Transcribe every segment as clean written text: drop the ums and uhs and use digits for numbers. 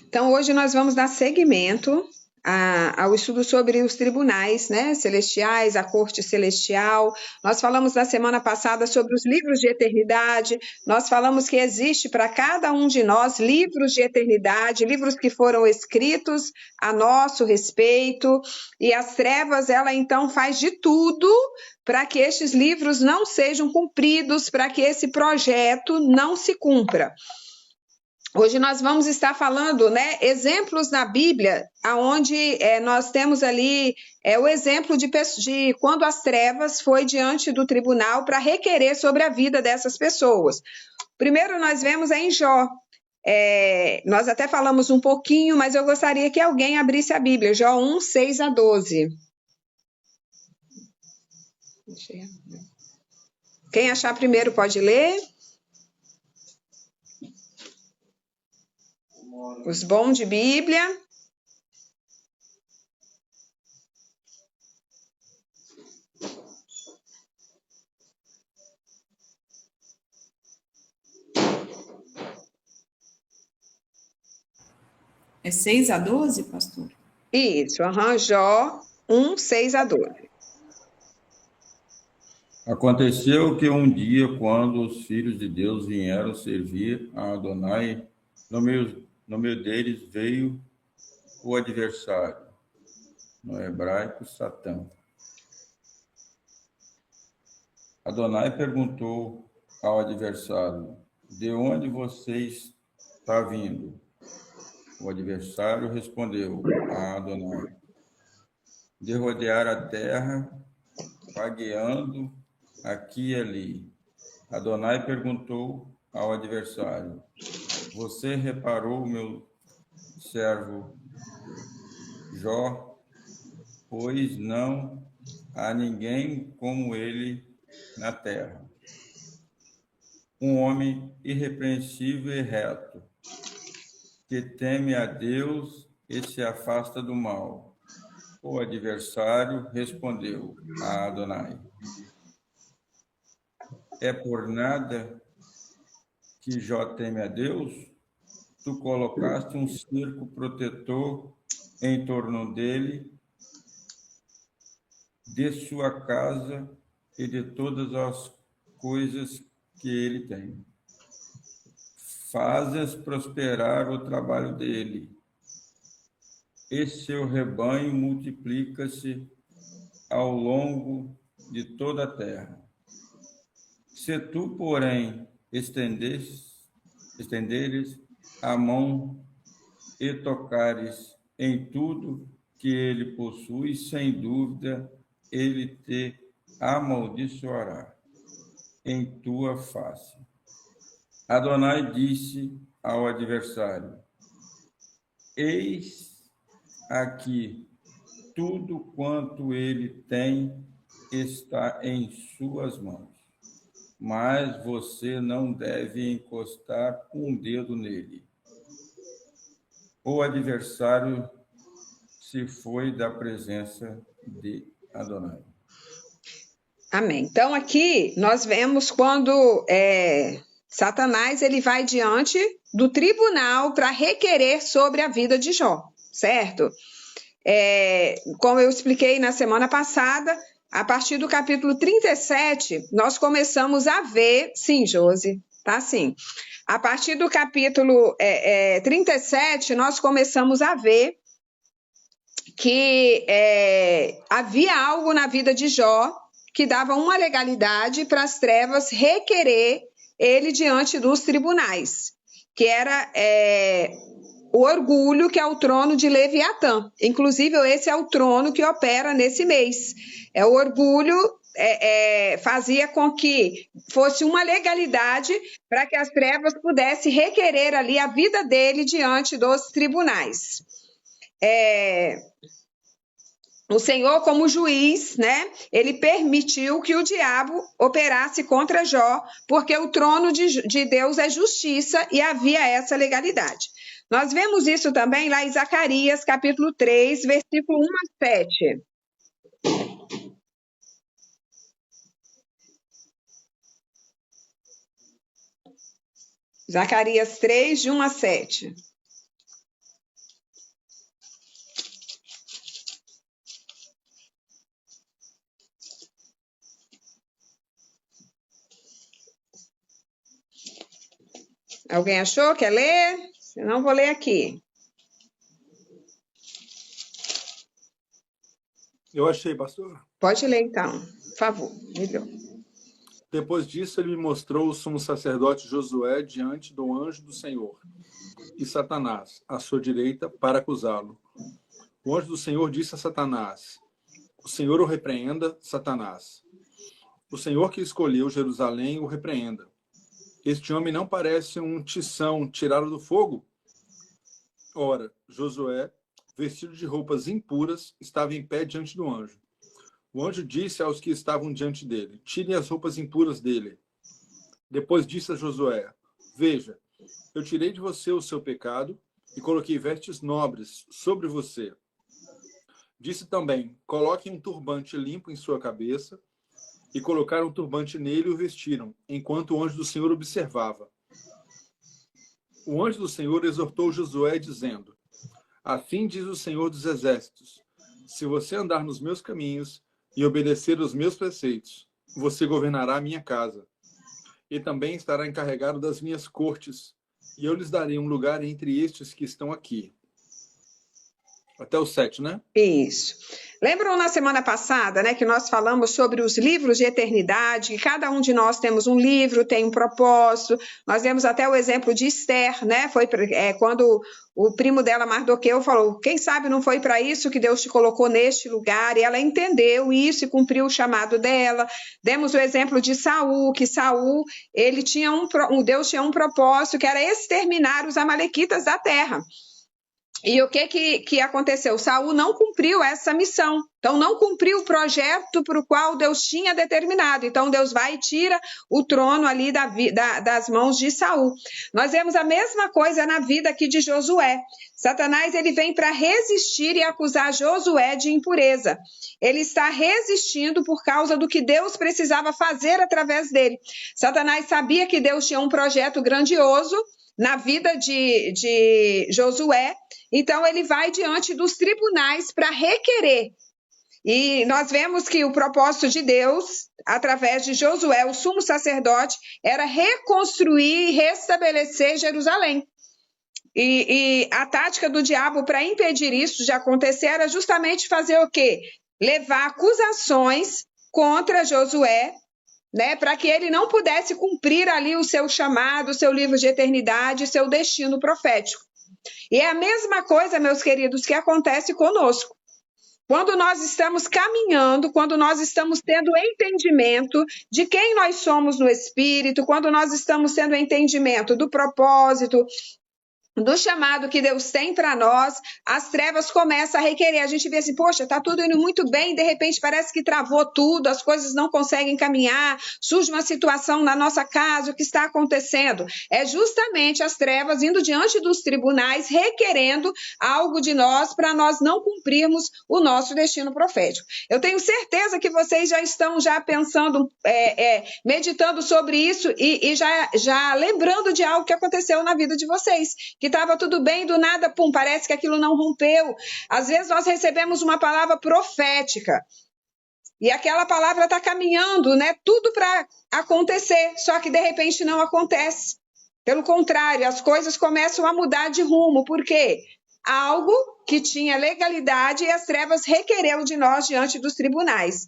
Então, hoje nós vamos dar seguimento ao estudo sobre os tribunais, né, celestiais, a corte celestial. Nós falamos na semana passada sobre os livros de eternidade. Nós falamos que existe para cada um de nós livros de eternidade, livros que foram escritos a nosso respeito. E as trevas, ela então faz de tudo para que estes livros não sejam cumpridos, para que esse projeto não se cumpra. Hoje nós vamos estar falando, né, exemplos na Bíblia, onde nós temos ali o exemplo de quando as trevas foi diante do tribunal para requerer sobre a vida dessas pessoas. Primeiro nós vemos em Jó. Nós até falamos um pouquinho, mas eu gostaria que alguém abrisse a Bíblia, Jó 1, 6 a 12. Quem achar primeiro pode ler. Os bons de Bíblia. É 6 a 12, pastor? Isso, Jó 1, 6 a 12. Aconteceu que um dia, quando os filhos de Deus vieram servir a Adonai, no meio deles veio o adversário, no hebraico, Satã. Adonai perguntou ao adversário: de onde você está vindo? O adversário respondeu a Adonai: de rodear a terra, vagueando aqui e ali. Adonai perguntou ao adversário: você reparou o meu servo Jó? Pois não há ninguém como ele na terra. Um homem irrepreensível e reto, que teme a Deus e se afasta do mal. O adversário respondeu a Adonai: é por nada que Jó teme a Deus? Tu colocaste um cerco protetor em torno dele, de sua casa e de todas as coisas que ele tem. Fazes prosperar o trabalho dele, e seu rebanho multiplica-se ao longo de toda a terra. Se tu, porém, estenderes a mão e tocares em tudo que ele possui, sem dúvida, ele te amaldiçoará em tua face. Adonai disse ao adversário: eis aqui, tudo quanto ele tem está em suas mãos, mas você não deve encostar um dedo nele. O adversário se foi da presença de Adonai. Amém. Então, aqui nós vemos quando Satanás ele vai diante do tribunal para requerer sobre a vida de Jó, certo? Como eu expliquei na semana passada, a partir do capítulo 37, nós começamos a ver, sim, Josi, tá sim. A partir do capítulo 37, nós começamos a ver que havia algo na vida de Jó que dava uma legalidade para as trevas requerer ele diante dos tribunais, que era o orgulho, que é o trono de Leviatã. Inclusive, esse é o trono que opera nesse mês. O orgulho fazia com que fosse uma legalidade para que as trevas pudessem requerer ali a vida dele diante dos tribunais. O Senhor, como juiz, né, ele permitiu que o diabo operasse contra Jó, porque o trono de Deus é justiça e havia essa legalidade. Nós vemos isso também lá em Zacarias, capítulo 3, versículo 1 a 7. Zacarias 3, de 1 a 7. Alguém achou? Quer ler? Se não, vou ler aqui. Eu achei, pastor. Pode ler, então. Por favor. Melhor. Depois disso, ele me mostrou o sumo sacerdote Josué diante do anjo do Senhor e Satanás, à sua direita, para acusá-lo. O anjo do Senhor disse a Satanás: o Senhor o repreenda, Satanás. O Senhor que escolheu Jerusalém o repreenda. Este homem não parece um tição tirado do fogo? Ora, Josué, vestido de roupas impuras, estava em pé diante do anjo. O anjo disse aos que estavam diante dele: tirem as roupas impuras dele. Depois disse a Josué: veja, eu tirei de você o seu pecado e coloquei vestes nobres sobre você. Disse também: coloquem um turbante limpo em sua cabeça. E colocaram um turbante nele e o vestiram, enquanto o anjo do Senhor observava. O anjo do Senhor exortou Josué, dizendo: assim diz o Senhor dos Exércitos: se você andar nos meus caminhos e obedecer aos meus preceitos, você governará a minha casa. E também estará encarregado das minhas cortes, e eu lhes darei um lugar entre estes que estão aqui. Até o 7, né? Isso. Lembram na semana passada, né, que nós falamos sobre os livros de eternidade, que cada um de nós temos um livro, tem um propósito. Nós vemos até o exemplo de Esther, né? Foi quando o primo dela, Mardoqueu, falou: quem sabe não foi para isso que Deus te colocou neste lugar? E ela entendeu isso e cumpriu o chamado dela. Demos o exemplo de Saul, que Saul, ele tinha Deus tinha um propósito, que era exterminar os amalequitas da terra. E o que aconteceu? Saul não cumpriu essa missão. Então, não cumpriu o projeto para o qual Deus tinha determinado. Então, Deus vai e tira o trono ali das mãos de Saul. Nós vemos a mesma coisa na vida aqui de Josué. Satanás, ele vem para resistir e acusar Josué de impureza. Ele está resistindo por causa do que Deus precisava fazer através dele. Satanás sabia que Deus tinha um projeto grandioso na vida de Josué, então ele vai diante dos tribunais para requerer. E nós vemos que o propósito de Deus, através de Josué, o sumo sacerdote, era reconstruir e restabelecer Jerusalém. E a tática do diabo para impedir isso de acontecer era justamente fazer o quê? Levar acusações contra Josué, né, para que ele não pudesse cumprir ali o seu chamado, o seu livro de eternidade, o seu destino profético. E é a mesma coisa, meus queridos, que acontece conosco. Quando nós estamos caminhando, quando nós estamos tendo entendimento de quem nós somos no Espírito, quando nós estamos tendo entendimento do propósito, do chamado que Deus tem para nós, as trevas começam a requerer. A gente vê assim, poxa, está tudo indo muito bem, de repente parece que travou tudo, as coisas não conseguem caminhar, surge uma situação na nossa casa, o que está acontecendo? É justamente as trevas indo diante dos tribunais, requerendo algo de nós para nós não cumprirmos o nosso destino profético. Eu tenho certeza que vocês já estão pensando, meditando sobre isso e já lembrando de algo que aconteceu na vida de vocês, que estava tudo bem, do nada, pum, parece que aquilo não rompeu. Às vezes nós recebemos uma palavra profética e aquela palavra está caminhando, né, tudo para acontecer, só que de repente não acontece. Pelo contrário, as coisas começam a mudar de rumo. Por quê? Algo que tinha legalidade e as trevas requereu de nós diante dos tribunais.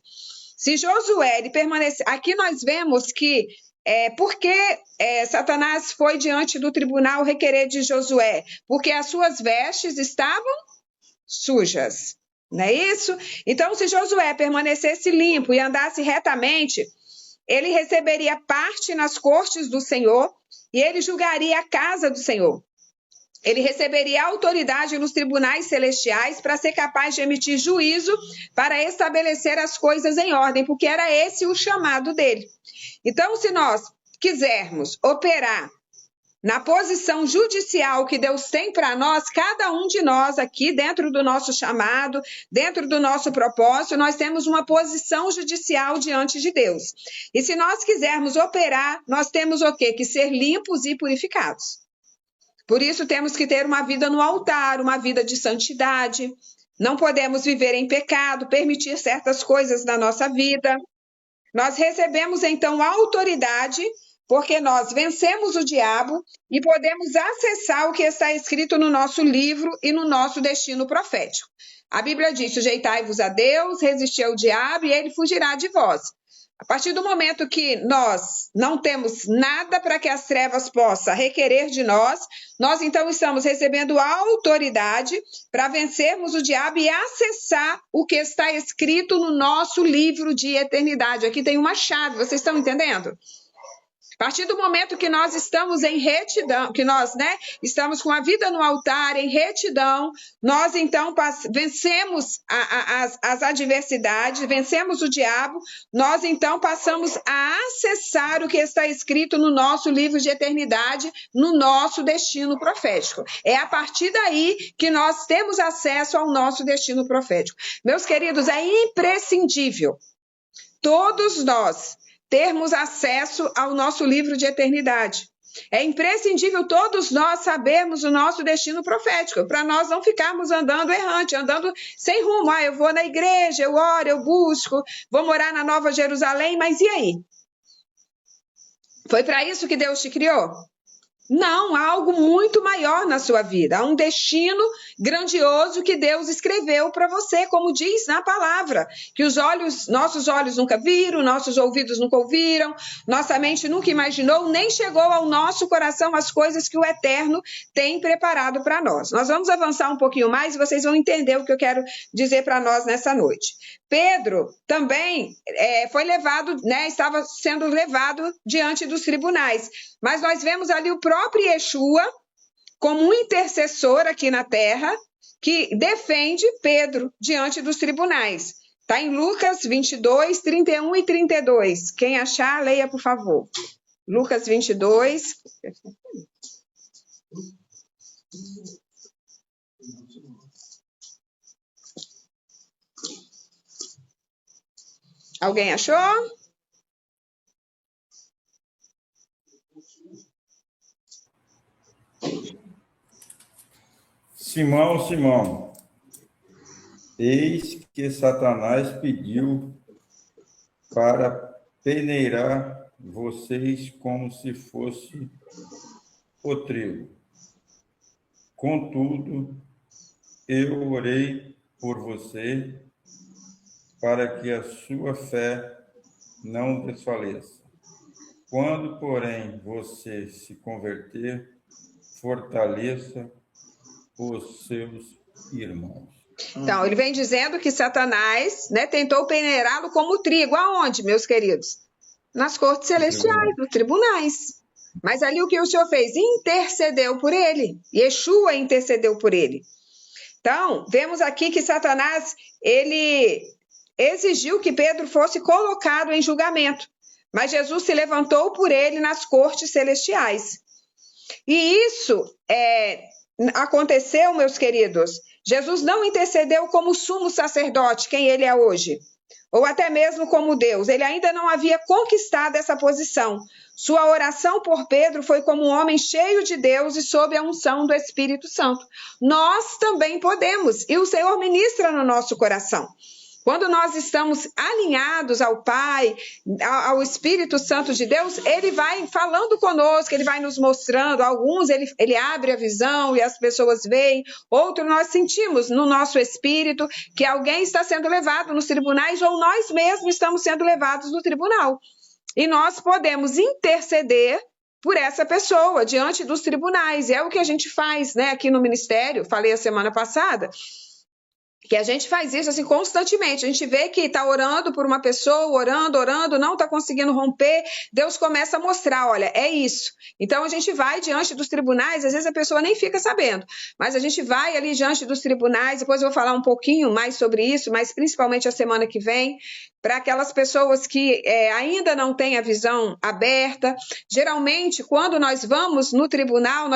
Se Josué ele permanecer, aqui nós vemos que porque Satanás foi diante do tribunal requerer de Josué? Porque as suas vestes estavam sujas, não é isso? Então, se Josué permanecesse limpo e andasse retamente, ele receberia parte nas cortes do Senhor e ele julgaria a casa do Senhor. Ele receberia autoridade nos tribunais celestiais para ser capaz de emitir juízo, para estabelecer as coisas em ordem, porque era esse o chamado dele. Então, se nós quisermos operar na posição judicial que Deus tem para nós, cada um de nós aqui, dentro do nosso chamado, dentro do nosso propósito, nós temos uma posição judicial diante de Deus. E se nós quisermos operar, nós temos o quê? Que ser limpos e purificados. Por isso temos que ter uma vida no altar, uma vida de santidade. Não podemos viver em pecado, permitir certas coisas na nossa vida. Nós recebemos, então, a autoridade, porque nós vencemos o diabo e podemos acessar o que está escrito no nosso livro e no nosso destino profético. A Bíblia diz: sujeitai-vos a Deus, resisti ao diabo e ele fugirá de vós. A partir do momento que nós não temos nada para que as trevas possam requerer de nós, nós então estamos recebendo a autoridade para vencermos o diabo e acessar o que está escrito no nosso livro de eternidade. Aqui tem uma chave, vocês estão entendendo? A partir do momento que nós estamos em retidão, que nós, estamos com a vida no altar, em retidão, nós então vencemos as adversidades, vencemos o diabo, nós então passamos a acessar o que está escrito no nosso livro de eternidade, no nosso destino profético. É a partir daí que nós temos acesso ao nosso destino profético. Meus queridos, é imprescindível todos nós termos acesso ao nosso livro de eternidade. É imprescindível todos nós sabermos o nosso destino profético, para nós não ficarmos andando errante, andando sem rumo. Eu vou na igreja, eu oro, eu busco, vou morar na Nova Jerusalém, mas e aí? Foi para isso que Deus te criou? Não, há algo muito maior na sua vida. Há um destino grandioso que Deus escreveu para você, como diz na palavra, que nossos olhos nunca viram, nossos ouvidos nunca ouviram, nossa mente nunca imaginou, nem chegou ao nosso coração as coisas que o Eterno tem preparado para nós. Nós vamos avançar um pouquinho mais e vocês vão entender o que eu quero dizer para nós nessa noite. Pedro também foi levado, estava sendo levado diante dos tribunais. Mas nós vemos ali o próprio Yeshua como um intercessor aqui na terra que defende Pedro diante dos tribunais. Está em Lucas 22, 31 e 32. Quem achar, leia, por favor. Lucas 22. Alguém achou? Simão, Simão, eis que Satanás pediu para peneirar vocês como se fosse o trigo. Contudo, eu orei por você para que a sua fé não desfaleça. Quando, porém, você se converter, fortaleça os seus irmãos. Então, ele vem dizendo que Satanás, tentou peneirá-lo como trigo. Aonde, meus queridos? Nas cortes celestiais, nos tribunais. Mas ali o que o Senhor fez? Intercedeu por ele. Yeshua intercedeu por ele. Então, vemos aqui que Satanás, ele exigiu que Pedro fosse colocado em julgamento. Mas Jesus se levantou por ele nas cortes celestiais. E isso aconteceu, meus queridos. Jesus não intercedeu como sumo sacerdote, quem ele é hoje, ou até mesmo como Deus. Ele ainda não havia conquistado essa posição. Sua oração por Pedro foi como um homem cheio de Deus e sob a unção do Espírito Santo. Nós também podemos, e o Senhor ministra no nosso coração. Quando nós estamos alinhados ao Pai, ao Espírito Santo de Deus, ele vai falando conosco, ele vai nos mostrando. Alguns ele abre a visão e as pessoas veem. Outros nós sentimos no nosso espírito que alguém está sendo levado nos tribunais ou nós mesmos estamos sendo levados no tribunal. E nós podemos interceder por essa pessoa diante dos tribunais. E é o que a gente faz, aqui no ministério, falei a semana passada, que a gente faz isso assim constantemente. A gente vê que está orando por uma pessoa, orando, não está conseguindo romper. Deus começa a mostrar, olha, é isso. Então a gente vai diante dos tribunais, às vezes a pessoa nem fica sabendo, mas a gente vai ali diante dos tribunais. Depois eu vou falar um pouquinho mais sobre isso, mas principalmente a semana que vem, para aquelas pessoas que ainda não têm a visão aberta. Geralmente, quando nós vamos no tribunal,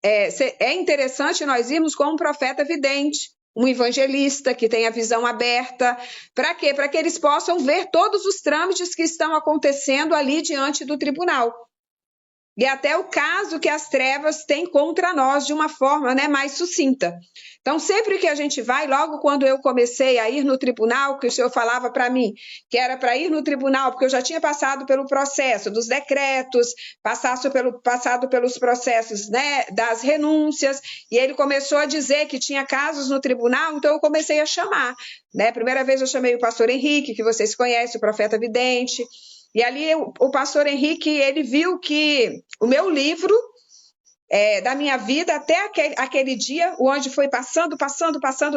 é interessante nós irmos com um profeta vidente, um evangelista que tem a visão aberta. Para quê? Para que eles possam ver todos os trâmites que estão acontecendo ali diante do tribunal. E até o caso que as trevas têm contra nós de uma forma, né, mais sucinta. Então, sempre que a gente vai, logo quando eu comecei a ir no tribunal, que o senhor falava para mim que era para ir no tribunal, porque eu já tinha passado pelo processo dos decretos, passado pelos processos, né, das renúncias, e ele começou a dizer que tinha casos no tribunal, então eu comecei a chamar. Né? Primeira vez eu chamei o pastor Henrique, que vocês conhecem, o profeta vidente. E ali o pastor Henrique, ele viu que o meu livro da minha vida, até aquele dia, o anjo foi passando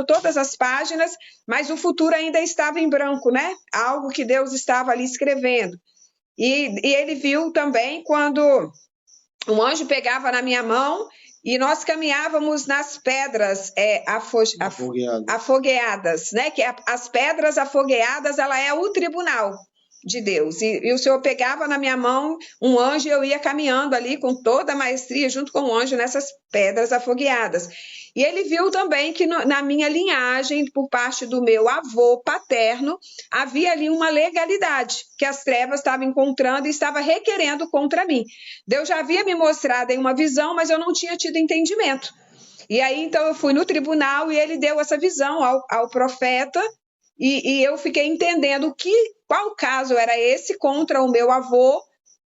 todas as páginas, mas o futuro ainda estava em branco, né? Algo que Deus estava ali escrevendo. E ele viu também quando um anjo pegava na minha mão e nós caminhávamos nas pedras afogueadas, né? Que as pedras afogueadas, ela é o tribunal de Deus, e o Senhor pegava na minha mão um anjo e eu ia caminhando ali com toda a maestria junto com o anjo nessas pedras afogueadas. E ele viu também que na minha linhagem, por parte do meu avô paterno, havia ali uma legalidade que as trevas estavam encontrando e estava requerendo contra mim. Deus já havia me mostrado em uma visão, mas eu não tinha tido entendimento. E aí, então, eu fui no tribunal e ele deu essa visão ao profeta, e eu fiquei entendendo qual caso era esse contra o meu avô,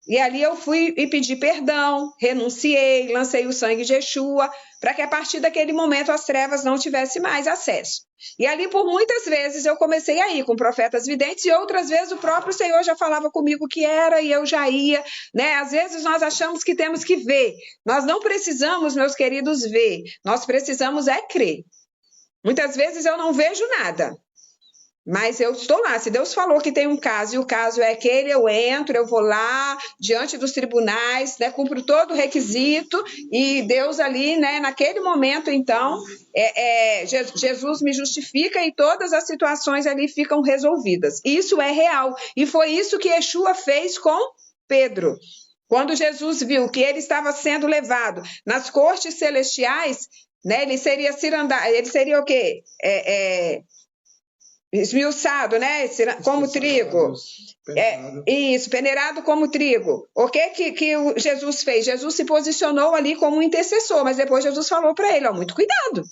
e ali eu fui e pedi perdão, renunciei, lancei o sangue de Yeshua, para que a partir daquele momento as trevas não tivessem mais acesso. E ali por muitas vezes eu comecei a ir com profetas videntes, e outras vezes o próprio Senhor já falava comigo o que era e eu já ia, né? Às vezes nós achamos que temos que ver, nós não precisamos, meus queridos, ver, nós precisamos crer. Muitas vezes eu não vejo nada, mas eu estou lá. Se Deus falou que tem um caso, e o caso é aquele, eu entro, eu vou lá, diante dos tribunais, né, cumpro todo o requisito, e Deus ali, né, naquele momento, então, Jesus me justifica e todas as situações ali ficam resolvidas. Isso é real. E foi isso que Yeshua fez com Pedro. Quando Jesus viu que ele estava sendo levado nas cortes celestiais, né, ele seria o quê? Esmiuçado, né? Como trigo. Isso, peneirado como trigo. O que Jesus fez? Jesus se posicionou ali como um intercessor, mas depois Jesus falou para ele, muito cuidado.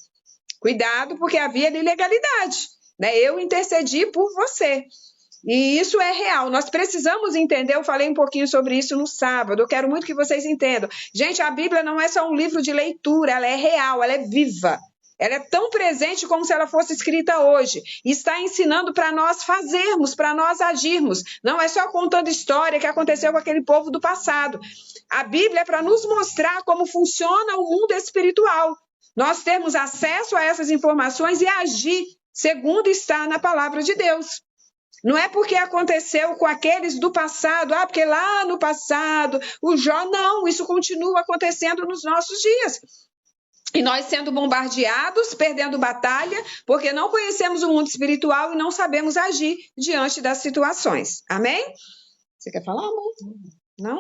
Cuidado, porque havia ali legalidade. Né? Eu intercedi por você. E isso é real. Nós precisamos entender, eu falei um pouquinho sobre isso no sábado, eu quero muito que vocês entendam. Gente, a Bíblia não é só um livro de leitura, ela é real, ela é viva. Ela é tão presente como se ela fosse escrita hoje. E está ensinando para nós fazermos, para nós agirmos. Não é só contando história que aconteceu com aquele povo do passado. A Bíblia é para nos mostrar como funciona o mundo espiritual. Nós termos acesso a essas informações e agir segundo está na palavra de Deus. Não é porque aconteceu com aqueles do passado, porque lá no passado, o Jó, não, isso continua acontecendo nos nossos dias. E nós sendo bombardeados, perdendo batalha, porque não conhecemos o mundo espiritual e não sabemos agir diante das situações. Amém? Você quer falar, amor? Não?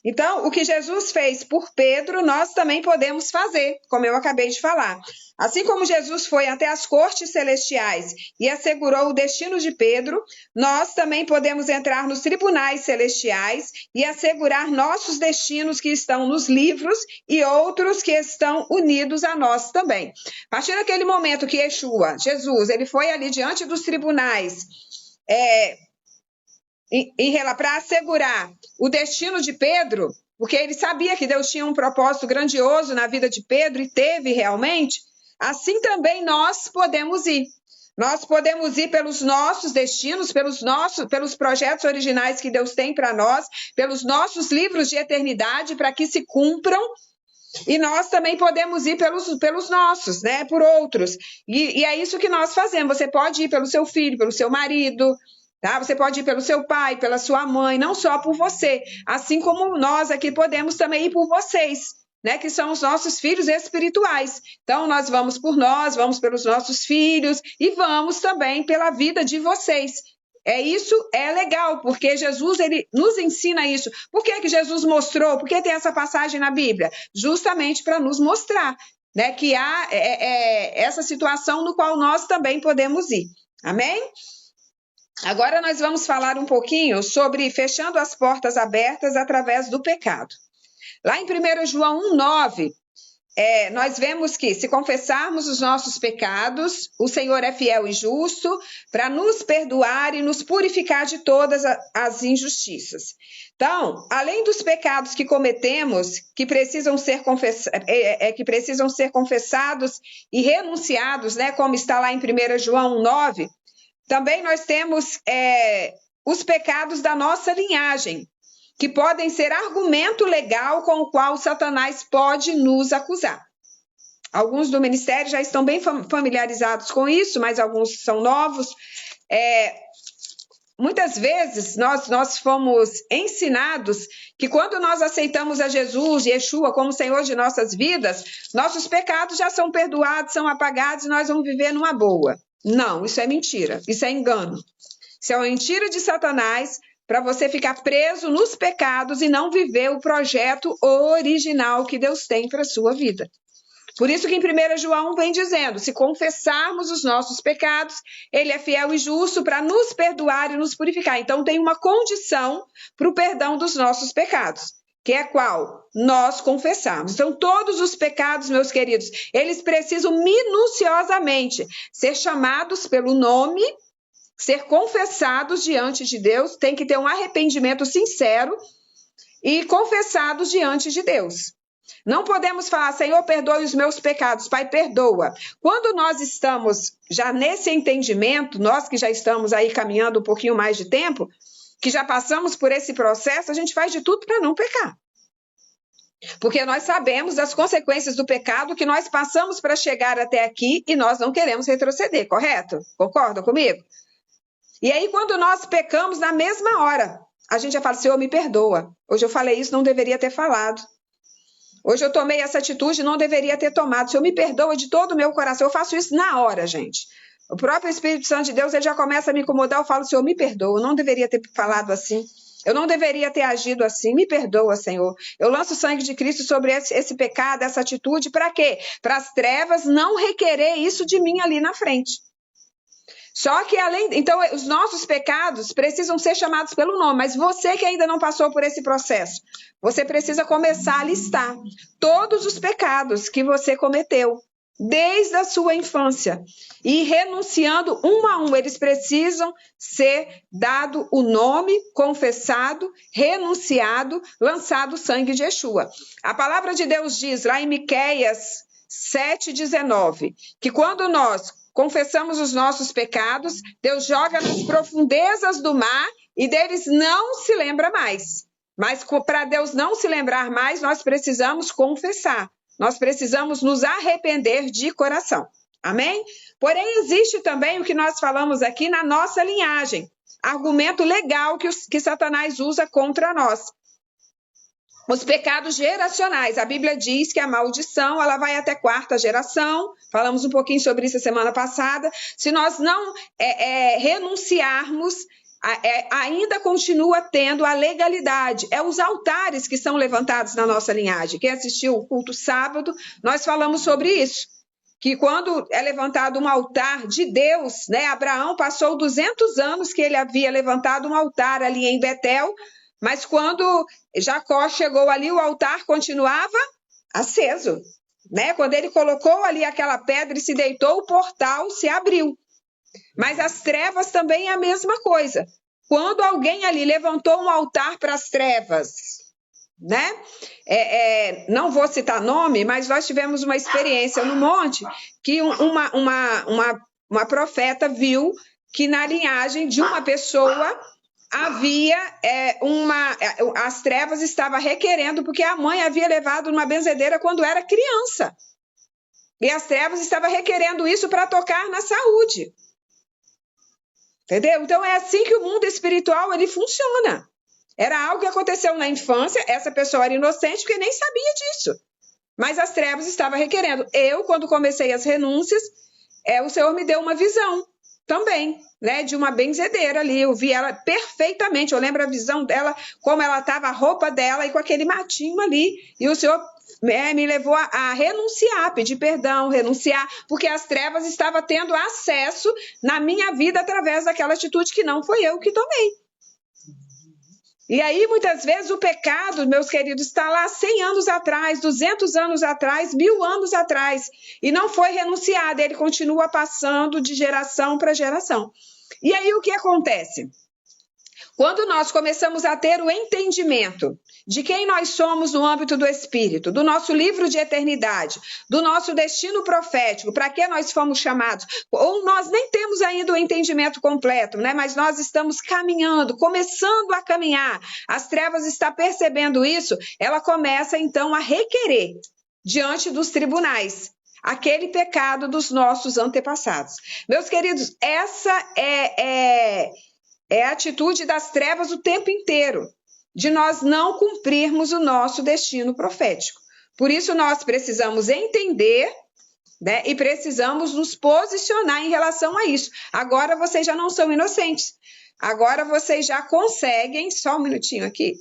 Então, o que Jesus fez por Pedro, nós também podemos fazer, como eu acabei de falar. Assim como Jesus foi até as cortes celestiais e assegurou o destino de Pedro, nós também podemos entrar nos tribunais celestiais e assegurar nossos destinos que estão nos livros e outros que estão unidos a nós também. A partir daquele momento que Yeshua, Jesus, ele foi ali diante dos tribunais, para assegurar o destino de Pedro, porque ele sabia que Deus tinha um propósito grandioso na vida de Pedro, e teve realmente, assim também nós podemos ir. Nós podemos ir pelos nossos destinos, pelos projetos originais que Deus tem para nós, pelos nossos livros de eternidade, para que se cumpram. E nós também podemos ir pelos nossos, né? Por outros. E é isso que nós fazemos. Você pode ir pelo seu filho, pelo seu marido, tá? Você pode ir pelo seu pai, pela sua mãe, não só por você. Assim como nós aqui podemos também ir por vocês, né? Que são os nossos filhos espirituais. Então, nós vamos por nós, vamos pelos nossos filhos e vamos também pela vida de vocês. Isso é legal, porque Jesus ele nos ensina isso. Por que Jesus mostrou? Por que tem essa passagem na Bíblia? Justamente para nos mostrar, né, que há essa situação no qual nós também podemos ir. Amém? Agora nós vamos falar um pouquinho sobre fechando as portas abertas através do pecado. Lá em 1 João 1,9, nós vemos que se confessarmos os nossos pecados, o Senhor é fiel e justo para nos perdoar e nos purificar de todas as injustiças. Então, além dos pecados que cometemos, que precisam ser confessados e renunciados, né, como está lá em 1 João 1,9, também nós temos os pecados da nossa linhagem, que podem ser argumento legal com o qual Satanás pode nos acusar. Alguns do ministério já estão bem familiarizados com isso, mas alguns são novos. Muitas vezes nós fomos ensinados que quando nós aceitamos a Jesus e Yeshua como Senhor de nossas vidas, nossos pecados já são perdoados, são apagados e nós vamos viver numa boa. Não, isso é mentira, isso é engano. Isso é uma mentira de Satanás, para você ficar preso nos pecados e não viver o projeto original que Deus tem para a sua vida. Por isso que em 1 João vem dizendo, se confessarmos os nossos pecados, ele é fiel e justo para nos perdoar e nos purificar. Então tem uma condição para o perdão dos nossos pecados, que é qual? Nós confessarmos. Então todos os pecados, meus queridos, eles precisam minuciosamente ser chamados pelo nome, ser confessados diante de Deus, tem que ter um arrependimento sincero e confessados diante de Deus. Não podemos falar, Senhor, perdoe os meus pecados, Pai, perdoa. Quando nós estamos já nesse entendimento, nós que já estamos aí caminhando um pouquinho mais de tempo, que já passamos por esse processo, a gente faz de tudo para não pecar. Porque nós sabemos das consequências do pecado que nós passamos para chegar até aqui e nós não queremos retroceder, correto? Concordam comigo? E aí, quando nós pecamos, na mesma hora, a gente já fala, Senhor, me perdoa. Hoje eu falei isso, não deveria ter falado. Hoje eu tomei essa atitude, não deveria ter tomado. Senhor, me perdoa de todo o meu coração. Eu faço isso na hora, gente. O próprio Espírito Santo de Deus, ele já começa a me incomodar. Eu falo, Senhor, me perdoa. Eu não deveria ter falado assim. Eu não deveria ter agido assim. Me perdoa, Senhor. Eu lanço o sangue de Cristo sobre esse pecado, essa atitude. Para quê? Para as trevas não requerer isso de mim ali na frente. Só que então os nossos pecados precisam ser chamados pelo nome, mas você que ainda não passou por esse processo, você precisa começar a listar todos os pecados que você cometeu desde a sua infância e renunciando um a um, eles precisam ser dado o nome, confessado, renunciado, lançado o sangue de Yeshua. A palavra de Deus diz lá em Miqueias 7,19, que quando nós confessamos os nossos pecados, Deus joga nas profundezas do mar e deles não se lembra mais. Mas para Deus não se lembrar mais, nós precisamos confessar. Nós precisamos nos arrepender de coração. Amém? Porém, existe também o que nós falamos aqui na nossa linhagem. Argumento legal que Satanás usa contra nós. Os pecados geracionais. A Bíblia diz que a maldição ela vai até 4ª geração. Falamos um pouquinho sobre isso a semana passada. Se nós não renunciarmos, ainda continua tendo a legalidade. É os altares que são levantados na nossa linhagem. Quem assistiu o culto sábado, nós falamos sobre isso. Que quando é levantado um altar de Deus, né? Abraão passou 200 anos que ele havia levantado um altar ali em Betel, mas quando Jacó chegou ali, o altar continuava aceso, né? Quando ele colocou ali aquela pedra e se deitou, o portal se abriu. Mas as trevas também é a mesma coisa. Quando alguém ali levantou um altar para as trevas, né? Não vou citar nome, mas nós tivemos uma experiência no monte que uma profeta viu que na linhagem de uma pessoa havia as trevas estavam requerendo, porque a mãe havia levado numa benzedeira quando era criança. E as trevas estavam requerendo isso para tocar na saúde. Entendeu? Então é assim que o mundo espiritual ele funciona. Era algo que aconteceu na infância, essa pessoa era inocente porque nem sabia disso. Mas as trevas estavam requerendo. Eu, quando comecei as renúncias, o Senhor me deu uma visão também, né, de uma benzedeira ali. Eu vi ela perfeitamente, eu lembro a visão dela, como ela estava, a roupa dela e com aquele matinho ali. E o Senhor me levou a renunciar, pedir perdão, renunciar, porque as trevas estavam tendo acesso na minha vida através daquela atitude que não foi eu que tomei. E aí, muitas vezes, o pecado, meus queridos, está lá 100 anos atrás, 200 anos atrás, 1000 anos atrás, e não foi renunciado, ele continua passando de geração para geração. E aí, o que acontece? Quando nós começamos a ter o entendimento de quem nós somos no âmbito do Espírito, do nosso livro de eternidade, do nosso destino profético, para que nós fomos chamados, ou nós nem temos ainda o entendimento completo, né? Mas nós estamos caminhando, começando a caminhar, as trevas estão percebendo isso, ela começa então a requerer diante dos tribunais aquele pecado dos nossos antepassados. Meus queridos, essa é a atitude das trevas o tempo inteiro, de nós não cumprirmos o nosso destino profético. Por isso, nós precisamos entender, né, e precisamos nos posicionar em relação a isso. Agora, vocês já não são inocentes. Agora, vocês já conseguem... Só um minutinho aqui.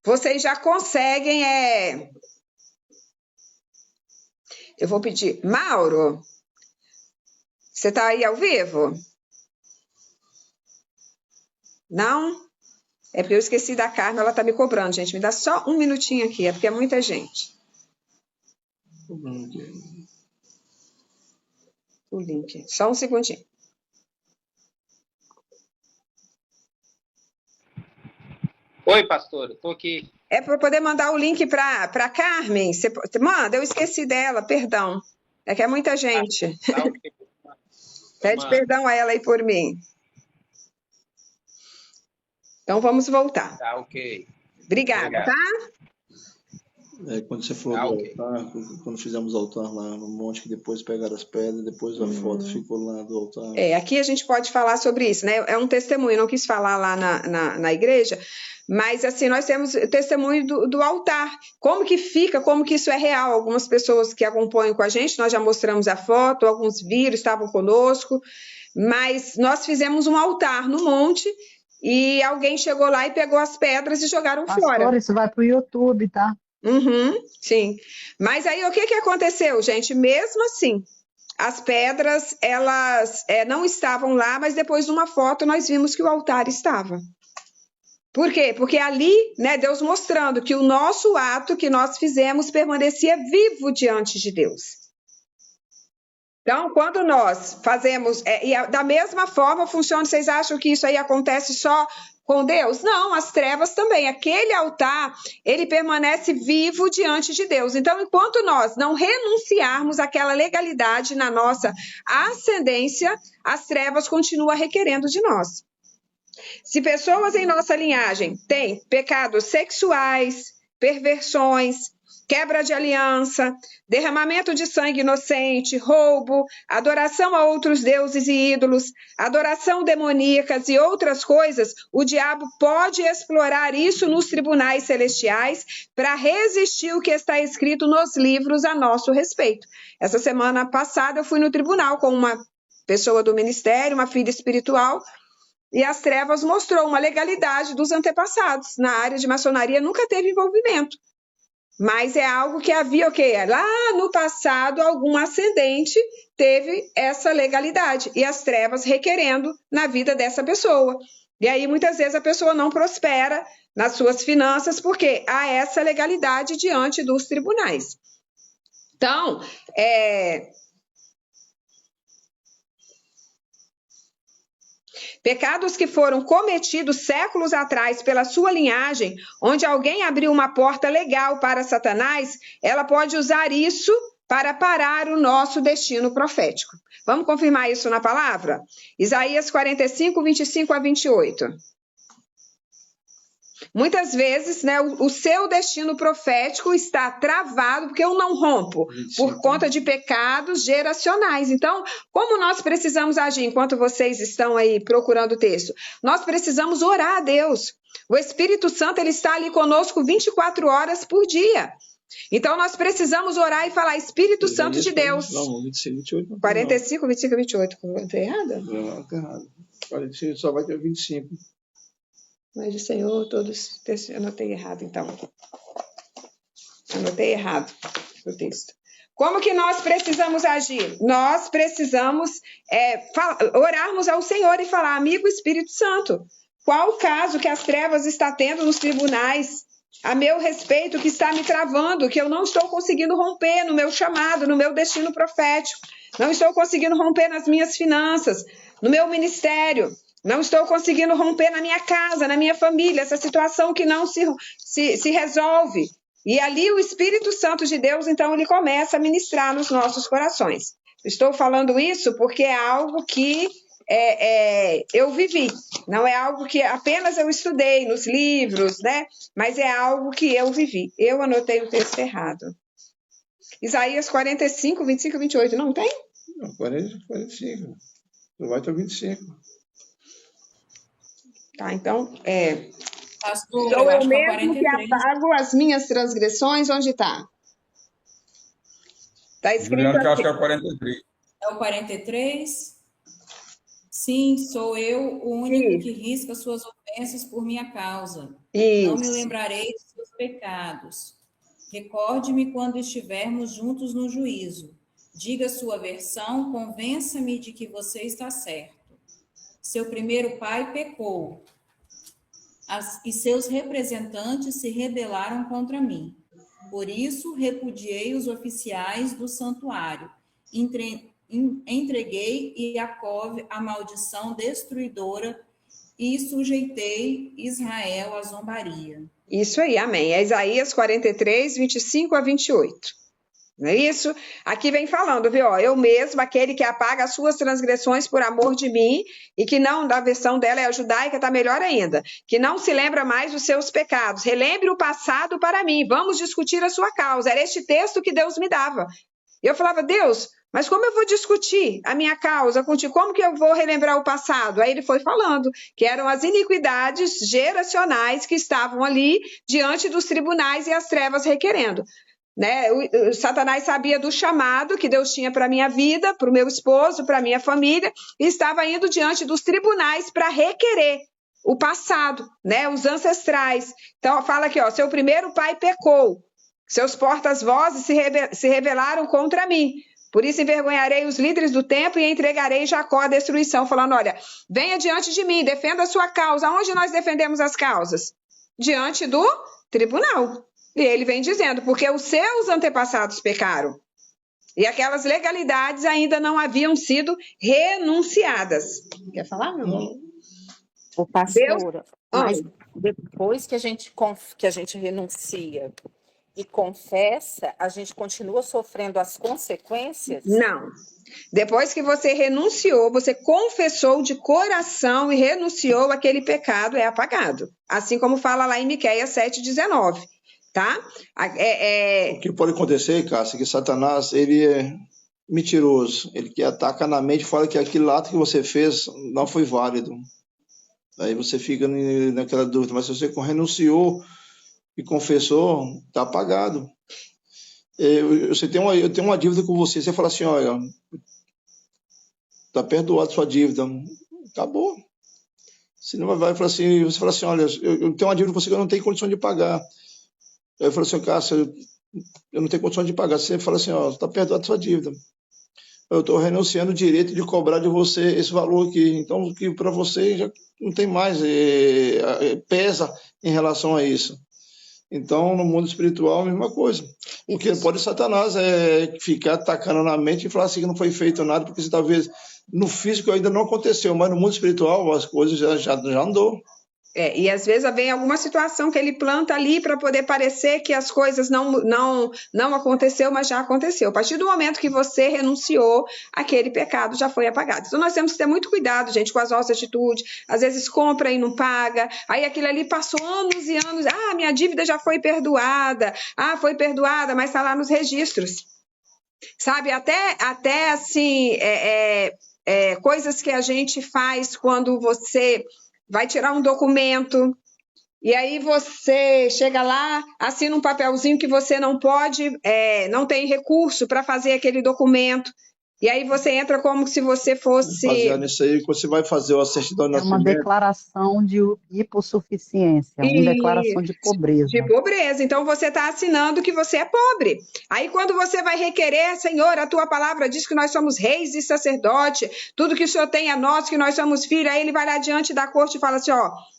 Vocês já conseguem... Eu vou pedir... Mauro, você está aí ao vivo? Não? É porque eu esqueci da Carmen, ela está me cobrando, gente. Me dá só um minutinho aqui, é porque é muita gente. O link. Só um segundinho. Oi, pastora, estou aqui. É para poder mandar o link para Carmen? Você manda, eu esqueci dela, perdão. É que é muita gente. Tá, okay. Pede perdão a ela aí por mim. Então, vamos voltar. Tá, ok. Obrigada, tá? Quando você falou do altar, quando fizemos o altar lá no monte, que depois pegaram as pedras, depois a foto ficou lá do altar. Aqui a gente pode falar sobre isso, né? É um testemunho, não quis falar lá na igreja, mas assim, nós temos testemunho do altar. Como que fica, como que isso é real? Algumas pessoas que acompanham com a gente, nós já mostramos a foto, alguns viram, estavam conosco, mas nós fizemos um altar no monte e alguém chegou lá e pegou as pedras e jogaram fora. Isso vai para o YouTube, tá? Sim. Mas aí o que aconteceu, gente? Mesmo assim, as pedras, elas não estavam lá, mas depois de uma foto nós vimos que o altar estava. Por quê? Porque ali, né, Deus mostrando que o nosso ato que nós fizemos permanecia vivo diante de Deus. Então, quando nós fazemos, da mesma forma funciona, vocês acham que isso aí acontece só com Deus? Não, as trevas também. Aquele altar, ele permanece vivo diante de Deus. Então, enquanto nós não renunciarmos àquela legalidade na nossa ascendência, as trevas continuam requerendo de nós. Se pessoas em nossa linhagem têm pecados sexuais, perversões, quebra de aliança, derramamento de sangue inocente, roubo, adoração a outros deuses e ídolos, adoração demoníacas e outras coisas, o diabo pode explorar isso nos tribunais celestiais para resistir o que está escrito nos livros a nosso respeito. Essa semana passada eu fui no tribunal com uma pessoa do ministério, uma filha espiritual, e as trevas mostrou uma legalidade dos antepassados. Na área de maçonaria nunca teve envolvimento. Mas é algo que havia, lá no passado, algum ascendente teve essa legalidade. E as trevas requerendo na vida dessa pessoa. E aí, muitas vezes, a pessoa não prospera nas suas finanças, porque há essa legalidade diante dos tribunais. Então, pecados que foram cometidos séculos atrás pela sua linhagem, onde alguém abriu uma porta legal para Satanás, ela pode usar isso para parar o nosso destino profético. Vamos confirmar isso na palavra? Isaías 45, 25 a 28. Muitas vezes, né, o seu destino profético está travado porque eu não rompo por conta de pecados geracionais. Então, como nós precisamos agir enquanto vocês estão aí procurando o texto? Nós precisamos orar a Deus. O Espírito Santo ele está ali conosco 24 horas por dia. Então, nós precisamos orar e falar, Espírito Santo de Deus. Não, 25, 28. Não, 45, 25, 28. Não estou errada? não, está errado. 45 só vai ter 25. Mas o Senhor, todos... Eu anotei errado, então. Anotei errado o texto. Como que nós precisamos agir? Nós precisamos orarmos ao Senhor e falar, amigo Espírito Santo, qual o caso que as trevas está tendo nos tribunais a meu respeito que está me travando, que eu não estou conseguindo romper no meu chamado, no meu destino profético, não estou conseguindo romper nas minhas finanças, no meu ministério, não estou conseguindo romper na minha casa, na minha família, essa situação que não se resolve. E ali o Espírito Santo de Deus, então, ele começa a ministrar nos nossos corações. Estou falando isso porque é algo que eu vivi, não é algo que apenas eu estudei nos livros, né? Mas é algo que eu vivi. Eu anotei o texto errado. Isaías 45, 25 e 28, não tem? Não, 40, 45. Não vai ter 25. Tá, então, Pastor, sou eu eu acho que é o mesmo que 43. apago as minhas transgressões, onde está? Está escrito Juliano, que eu acho que é aqui. o 43. É o 43? Sim, sou eu o único que risca suas ofensas por minha causa. Não me Isso. lembrarei de seus pecados. Recorde-me quando estivermos juntos no juízo. Diga sua versão, convença-me de que você está certo. Seu primeiro pai pecou, e seus representantes se rebelaram contra mim. Por isso, repudiei os oficiais do santuário. Entreguei Iacov à maldição destruidora e sujeitei Israel à zombaria. Isso aí, amém. É Isaías 43, 25 a 28. Não é isso? Aqui vem falando, viu? Eu mesmo, aquele que apaga as suas transgressões por amor de mim, e que não, da versão dela é a judaica, está melhor ainda, que não se lembra mais dos seus pecados. Relembre o passado para mim, vamos discutir a sua causa. Era este texto que Deus me dava. Eu falava, Deus, mas como eu vou discutir a minha causa contigo? Como que eu vou relembrar o passado? Aí ele foi falando que eram as iniquidades geracionais que estavam ali diante dos tribunais e as trevas requerendo. Né? O Satanás sabia do chamado que Deus tinha para a minha vida, para o meu esposo, para a minha família, e estava indo diante dos tribunais para requerer o passado, né? Os ancestrais. Então, fala aqui, ó, seu primeiro pai pecou, seus portas-vozes se rebelaram contra mim. Por isso envergonharei os líderes do templo e entregarei Jacó à destruição, falando, olha, venha diante de mim, defenda a sua causa. Onde nós defendemos as causas? Diante do tribunal. E ele vem dizendo, porque os seus antepassados pecaram. E aquelas legalidades ainda não haviam sido renunciadas. Quer falar, meu irmão? Ô, pastora, mas depois que a gente renuncia e confessa, a gente continua sofrendo as consequências? Não. Depois que você renunciou, você confessou de coração e renunciou, aquele pecado é apagado. Assim como fala lá em Miqueias 7,19. Tá? O que pode acontecer, Cássia, é que Satanás, ele é mentiroso, ele que ataca na mente, fala que aquele ato que você fez não foi válido. Aí você fica naquela dúvida, mas se você renunciou e confessou, está apagado. Eu tenho uma dívida com você fala assim, olha, está perdoado a sua dívida, acabou. Você não vai falar assim, você fala assim, olha, eu tenho uma dívida com você que eu não tenho condição de pagar. Aí eu falo assim, Cássio, eu não tenho condição de pagar. Você fala assim, ó, está perdoado a sua dívida. Eu estou renunciando o direito de cobrar de você esse valor aqui. Então, que para você já não tem mais, pesa em relação a isso. Então, no mundo espiritual, a mesma coisa. O que pode Satanás ficar atacando na mente e falar assim que não foi feito nada, porque talvez no físico ainda não aconteceu, mas no mundo espiritual as coisas já andou. E às vezes vem alguma situação que ele planta ali para poder parecer que as coisas não aconteceu, mas já aconteceu. A partir do momento que você renunciou, aquele pecado já foi apagado. Então nós temos que ter muito cuidado, gente, com as nossas atitudes. Às vezes compra e não paga, aí aquilo ali passou anos e anos, minha dívida já foi perdoada, foi perdoada, mas está lá nos registros. Sabe, até assim, coisas que a gente faz quando você vai tirar um documento, e aí você chega lá, assina um papelzinho que você não pode, não tem recurso para fazer aquele documento, e aí você entra como se você fosse... Baseado nisso aí, você vai fazer a certidão de nascimento. É uma declaração de hipossuficiência, uma declaração de pobreza. De pobreza. Então, você está assinando que você é pobre. Aí, quando você vai requerer, Senhor, a tua palavra diz que nós somos reis e sacerdote, tudo que o Senhor tem é nosso, que nós somos filhos. Aí ele vai lá diante da corte e fala assim,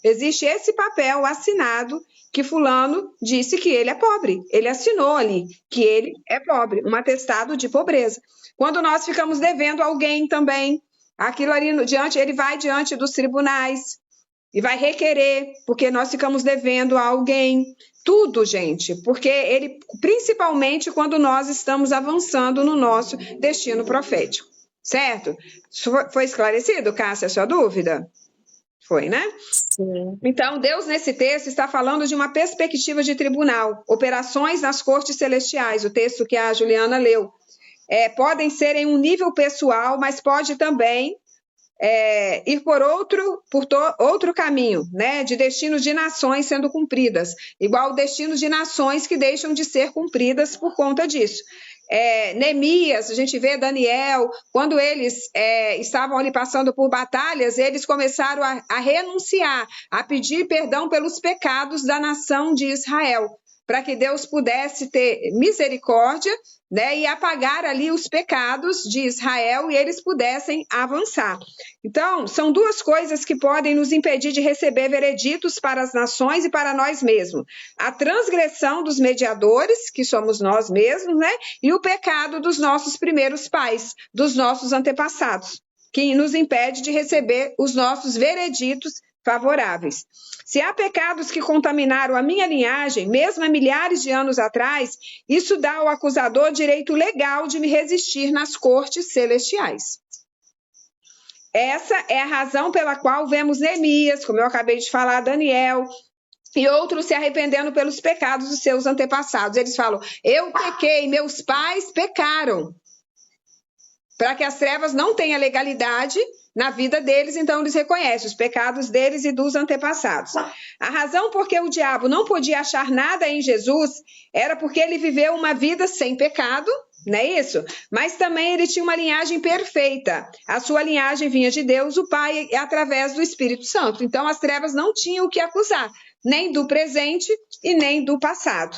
existe esse papel assinado que fulano disse que ele é pobre. Ele assinou ali que ele é pobre, um atestado de pobreza. Quando nós ficamos devendo alguém também, aquilo ali ele vai diante dos tribunais e vai requerer, porque nós ficamos devendo a alguém. Tudo, gente, porque principalmente quando nós estamos avançando no nosso destino profético, certo? Foi esclarecido, Cássia, a sua dúvida? Foi, né? Sim. Então, Deus, nesse texto, está falando de uma perspectiva de tribunal, operações nas cortes celestiais, o texto que a Juliana leu. Podem ser em um nível pessoal, mas pode também ir por outro caminho, né, de destinos de nações sendo cumpridas, igual destinos de nações que deixam de ser cumpridas por conta disso. Neemias, a gente vê Daniel, quando eles estavam ali passando por batalhas, eles começaram a renunciar, a pedir perdão pelos pecados da nação de Israel, para que Deus pudesse ter misericórdia, né, e apagar ali os pecados de Israel e eles pudessem avançar. Então, são duas coisas que podem nos impedir de receber vereditos para as nações e para nós mesmos. A transgressão dos mediadores, que somos nós mesmos, né, e o pecado dos nossos primeiros pais, dos nossos antepassados, que nos impede de receber os nossos vereditos favoráveis. Se há pecados que contaminaram a minha linhagem, mesmo há milhares de anos atrás, isso dá ao acusador direito legal de me resistir nas cortes celestiais. Essa é a razão pela qual vemos Neemias, como eu acabei de falar, Daniel, e outros se arrependendo pelos pecados dos seus antepassados. Eles falam, eu pequei, meus pais pecaram. Para que as trevas não tenham legalidade na vida deles, então eles reconhecem os pecados deles e dos antepassados. A razão por que o diabo não podia achar nada em Jesus era porque ele viveu uma vida sem pecado, não é isso? Mas também ele tinha uma linhagem perfeita. A sua linhagem vinha de Deus, o Pai, através do Espírito Santo. Então as trevas não tinham o que acusar, nem do presente e nem do passado.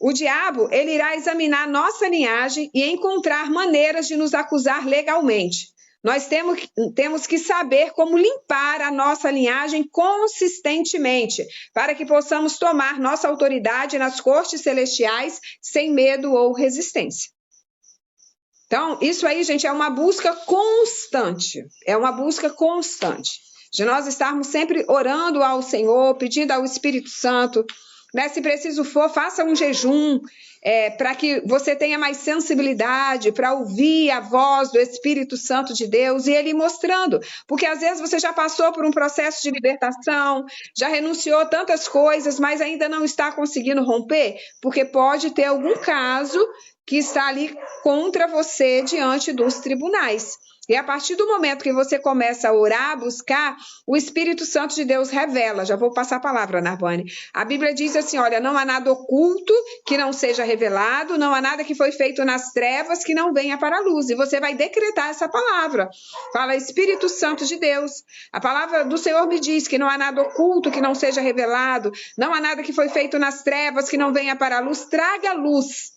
O diabo, ele irá examinar nossa linhagem e encontrar maneiras de nos acusar legalmente. Nós temos que saber como limpar a nossa linhagem consistentemente, para que possamos tomar nossa autoridade nas cortes celestiais sem medo ou resistência. Então, isso aí, gente, é uma busca constante. É uma busca constante. De nós estarmos sempre orando ao Senhor, pedindo ao Espírito Santo, né? Se preciso for, faça um jejum, para que você tenha mais sensibilidade para ouvir a voz do Espírito Santo de Deus e Ele mostrando. Porque às vezes você já passou por um processo de libertação, já renunciou a tantas coisas, mas ainda não está conseguindo romper, porque pode ter algum caso que está ali contra você diante dos tribunais. E a partir do momento que você começa a orar, a buscar, o Espírito Santo de Deus revela. Já vou passar a palavra, Narbane. A Bíblia diz assim, olha, não há nada oculto que não seja revelado, não há nada que foi feito nas trevas que não venha para a luz. E você vai decretar essa palavra. Fala, Espírito Santo de Deus. A palavra do Senhor me diz que não há nada oculto que não seja revelado, não há nada que foi feito nas trevas que não venha para a luz. Traga a luz.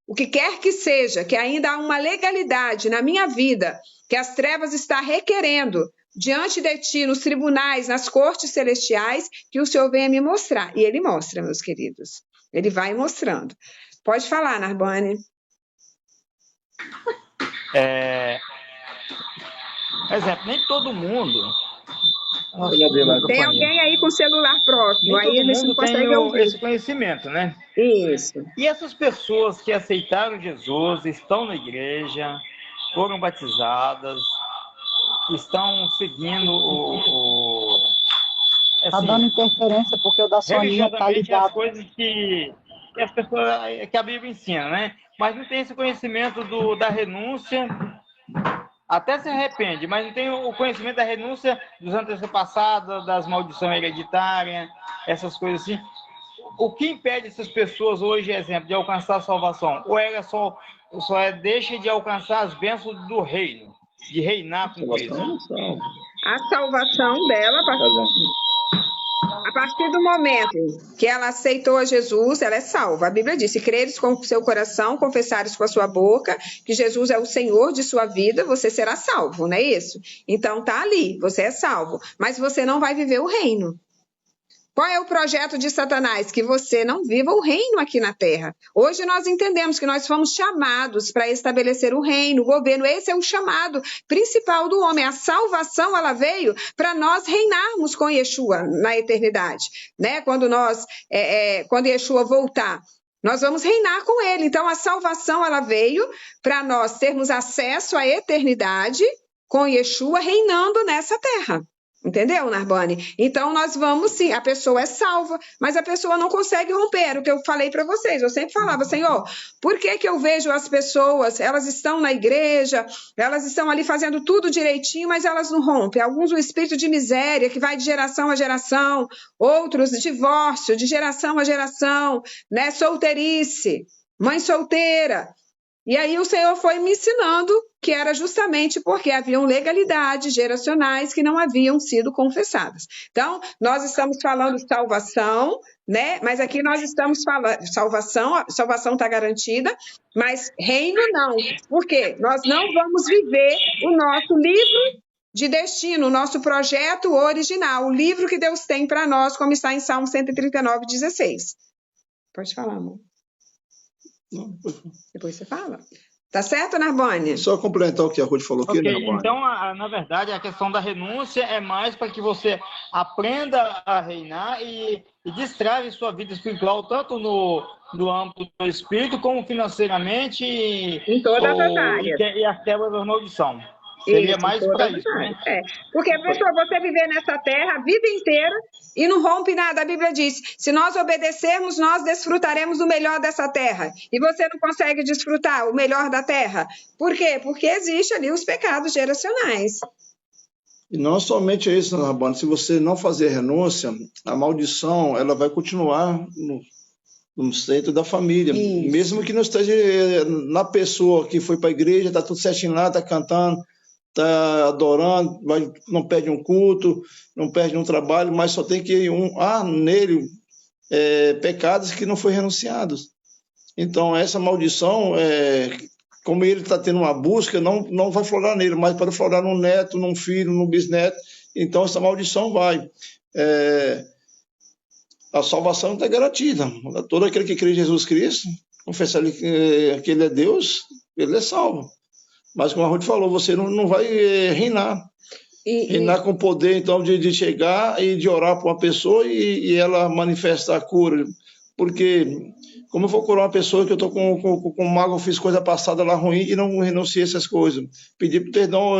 O que quer que seja, que ainda há uma legalidade na minha vida, que as trevas estão requerendo diante de ti, nos tribunais, nas cortes celestiais, que o Senhor venha me mostrar. E Ele mostra, meus queridos. Ele vai mostrando. Pode falar, Narbane. Exemplo, nem todo mundo Tem alguém aí com o celular próximo, Nem aí todo eles não mundo tem conseguem ouvir. esse conhecimento, né? Isso. E essas pessoas que aceitaram Jesus, estão na igreja, foram batizadas, estão seguindo Tá assim, dando interferência porque o da Soninha tá religiosamente as ligado. coisas que as pessoas, que a Bíblia ensina, né? Mas não tem esse conhecimento da renúncia, até se arrepende, mas não tem o conhecimento da renúncia dos antepassados, das maldições hereditárias, essas coisas assim. O que impede essas pessoas hoje, exemplo, de alcançar a salvação? Ou ela só deixa de alcançar as bênçãos do reino, de reinar com Cristo? A salvação dela, a partir do momento que ela aceitou a Jesus, ela é salva. A Bíblia diz: se creres com o seu coração, confessares com a sua boca que Jesus é o Senhor de sua vida, você será salvo, não é isso? Então tá ali, você é salvo, mas você não vai viver o reino. Qual é o projeto de Satanás? Que você não viva o reino aqui na terra. Hoje nós entendemos que nós fomos chamados para estabelecer o reino, o governo. Esse é o chamado principal do homem. A salvação, ela veio para nós reinarmos com Yeshua na eternidade, né? Quando Yeshua voltar, nós vamos reinar com ele. Então, a salvação, ela veio para nós termos acesso à eternidade com Yeshua reinando nessa terra. Entendeu, Narbani? Então, nós vamos sim, a pessoa é salva, mas a pessoa não consegue romper. O que eu falei para vocês, eu sempre falava: Senhor, por que eu vejo as pessoas, elas estão na igreja, elas estão ali fazendo tudo direitinho, mas elas não rompem? Alguns o espírito de miséria, que vai de geração a geração, outros divórcio, de geração a geração, né? Solteirice, mãe solteira. E aí o Senhor foi me ensinando que era justamente porque haviam legalidades geracionais que não haviam sido confessadas. Então, nós estamos falando de salvação, né? Mas aqui nós estamos falando salvação está garantida, mas reino não. Por quê? Nós não vamos viver o nosso livro de destino, o nosso projeto original, o livro que Deus tem para nós, como está em Salmo 139:16. Pode falar, amor. Não, Depois você fala. Tá certo, Narbani? só complementar o que a Ruth falou aqui, Ok, Narbani. então, na verdade, a questão da renúncia é mais para que você aprenda a reinar e destrave sua vida espiritual, tanto no âmbito do espírito, como financeiramente Em todas as áreas. e a quebra da maldição. Seria Isso, mais para isso, né? Porque, pessoal, você viver nessa terra a vida inteira e não rompe nada. A Bíblia diz: se nós obedecermos, nós desfrutaremos do melhor dessa terra. E você não consegue desfrutar o melhor da terra. Por quê? Porque existe ali os pecados geracionais. E não somente isso, Narbani. Se você não fazer renúncia, a maldição ela vai continuar no centro da família. Isso. Mesmo que não esteja na pessoa que foi para a igreja, está tudo certinho lá, está cantando, está adorando, não perde um culto, não perde um trabalho, mas só tem que nele pecados que não foram renunciados. Então, essa maldição, como ele está tendo uma busca, não vai florar nele, mas pode florar num neto, num filho, num bisneto. Então, essa maldição vai. A salvação está garantida. Todo aquele que crê em Jesus Cristo, confessar que ele é Deus, ele é salvo. Mas, como a Ruth falou, você não vai reinar. Reinar com o poder, então, de chegar e de orar para uma pessoa e ela manifesta a cura. Porque, como eu vou curar uma pessoa que eu estou com mágoa, eu fiz coisa passada lá ruim e não renunciei a essas coisas. Pedi perdão,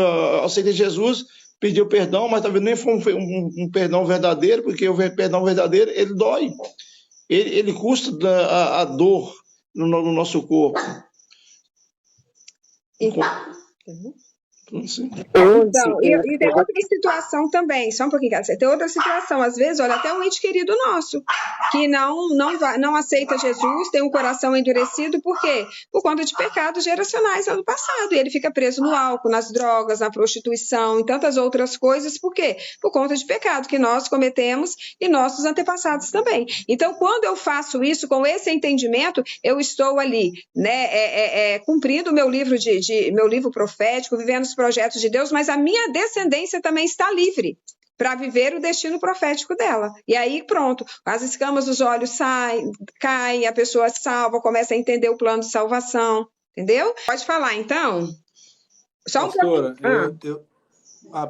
aceitei Jesus, pediu perdão, mas talvez nem foi um perdão verdadeiro, porque o perdão verdadeiro, ele dói. Ele custa a dor no nosso corpo. Então, e tem outra situação também, só um pouquinho, tem outra situação, às vezes, olha, até um ente querido nosso, que não aceita Jesus, tem um coração endurecido, por quê? Por conta de pecados geracionais lá no passado, e ele fica preso no álcool, nas drogas, na prostituição, e tantas outras coisas, por quê? Por conta de pecado que nós cometemos e nossos antepassados também. Então, quando eu faço isso, com esse entendimento, eu estou ali, né, cumprindo o meu livro profético, vivendo os projetos de Deus, mas a minha descendência também está livre para viver o destino profético dela. E aí, pronto, as escamas dos olhos caem, a pessoa salva, começa a entender o plano de salvação, entendeu? Pode falar, então? Só um Pastora, pouquinho.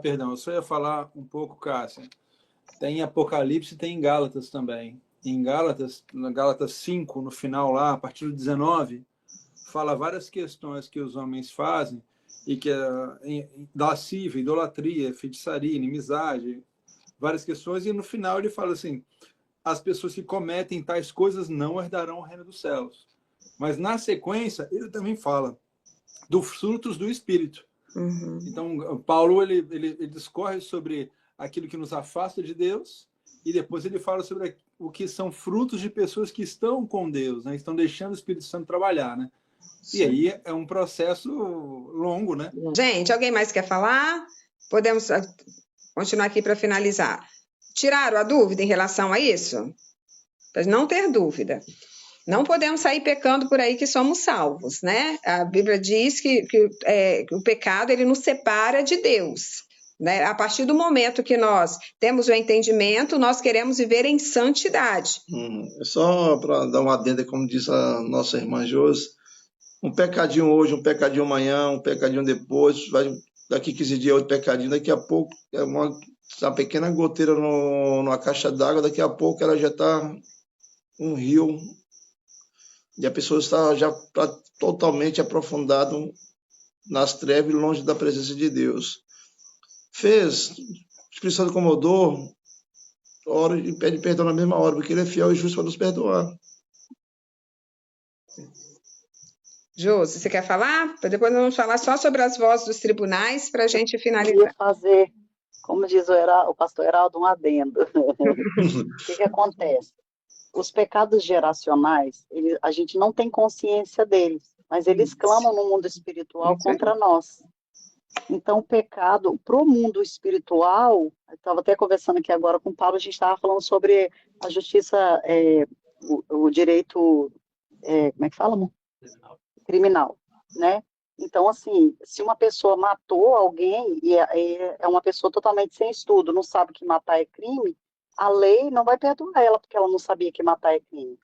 Perdão, eu só ia falar um pouco, Cássia. Tem Apocalipse e tem Gálatas também. Em Gálatas, na Gálatas 5, no final lá, a partir do 19, fala várias questões que os homens fazem e que é lascívia, idolatria, feitiçaria, inimizade, várias questões, e no final ele fala assim: as pessoas que cometem tais coisas não herdarão o reino dos céus. Mas na sequência ele também fala dos frutos do Espírito. Uhum. Então Paulo ele discorre sobre aquilo que nos afasta de Deus, e depois ele fala sobre o que são frutos de pessoas que estão com Deus, né? Estão deixando o Espírito Santo trabalhar, né? Sim. E aí é um processo longo, né? Gente, alguém mais quer falar? Podemos continuar aqui para finalizar. Tiraram a dúvida em relação a isso? Para não ter dúvida. Não podemos sair pecando por aí que somos salvos, né? A Bíblia diz que o pecado ele nos separa de Deus. Né? A partir do momento que nós temos o entendimento, nós queremos viver em santidade. Só para dar uma adenda, como disse a nossa irmã Josi, um pecadinho hoje, um pecadinho amanhã, um pecadinho depois, daqui 15 dias outro pecadinho, daqui a pouco é uma pequena goteira numa caixa d'água, daqui a pouco ela já está um rio, e a pessoa está já totalmente aprofundada nas trevas, longe da presença de Deus. O Espírito Santo incomodou, ora e pede perdão na mesma hora, porque ele é fiel e justo para nos perdoar. Josi, você quer falar? Depois nós vamos falar só sobre as vozes dos tribunais para a gente finalizar. Eu queria fazer, como diz o pastor Heraldo, um adendo. O que acontece? Os pecados geracionais, a gente não tem consciência deles, mas eles clamam no mundo espiritual contra nós. Então, o pecado para o mundo espiritual, eu estava até conversando aqui agora com o Paulo, a gente estava falando sobre a justiça, o direito, como é que fala, amor? Criminal, né? Então, assim, se uma pessoa matou alguém e é uma pessoa totalmente sem estudo, não sabe que matar é crime, a lei não vai perdoar ela porque ela não sabia que matar é crime.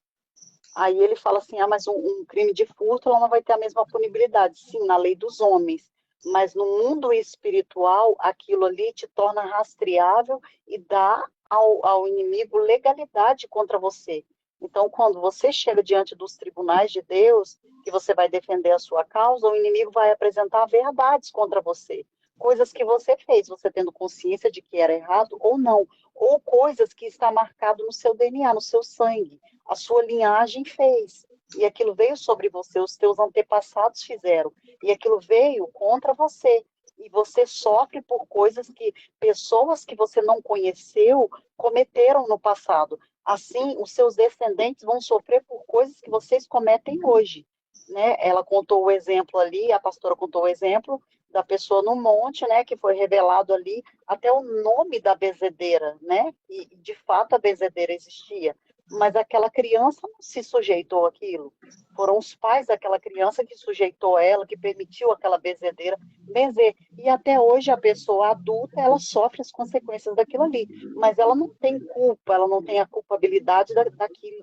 Aí ele fala assim, mas um crime de furto ela não vai ter a mesma punibilidade. Sim, na lei dos homens, mas no mundo espiritual, aquilo ali te torna rastreável e dá ao inimigo legalidade contra você. Então, quando você chega diante dos tribunais de Deus, que você vai defender a sua causa, o inimigo vai apresentar verdades contra você. Coisas que você fez, você tendo consciência de que era errado ou não. Ou coisas que está marcado no seu DNA, no seu sangue. A sua linhagem fez. E aquilo veio sobre você, os teus antepassados fizeram. E aquilo veio contra você. E você sofre por coisas que pessoas que você não conheceu cometeram no passado. Assim, os seus descendentes vão sofrer por coisas que vocês cometem hoje. Né? Ela contou o exemplo ali, a pastora contou o exemplo da pessoa no monte, né, que foi revelado ali até o nome da bezedeira, né? E de fato a bezedeira existia. Mas aquela criança não se sujeitou àquilo. Foram os pais daquela criança que sujeitou ela, que permitiu aquela bezedeira benzer. E até hoje a pessoa adulta, ela sofre as consequências daquilo ali. Mas ela não tem culpa, ela não tem a culpabilidade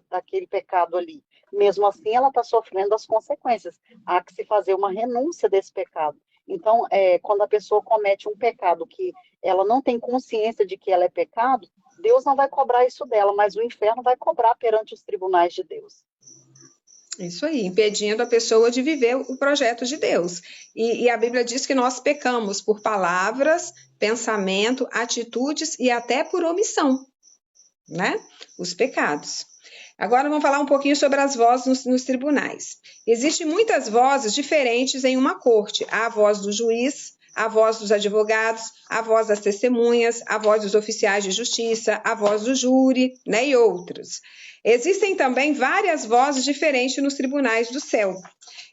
daquele pecado ali. Mesmo assim, ela está sofrendo as consequências. Há que se fazer uma renúncia desse pecado. Então, quando a pessoa comete um pecado que ela não tem consciência de que ela é pecado, Deus não vai cobrar isso dela, mas o inferno vai cobrar perante os tribunais de Deus. Isso aí, impedindo a pessoa de viver o projeto de Deus. E a Bíblia diz que nós pecamos por palavras, pensamento, atitudes e até por omissão, né? Os pecados. Agora vamos falar um pouquinho sobre as vozes nos tribunais. Existem muitas vozes diferentes em uma corte. Há a voz do juiz, a voz dos advogados, a voz das testemunhas, a voz dos oficiais de justiça, a voz do júri, né, e outros. Existem também várias vozes diferentes nos tribunais do céu.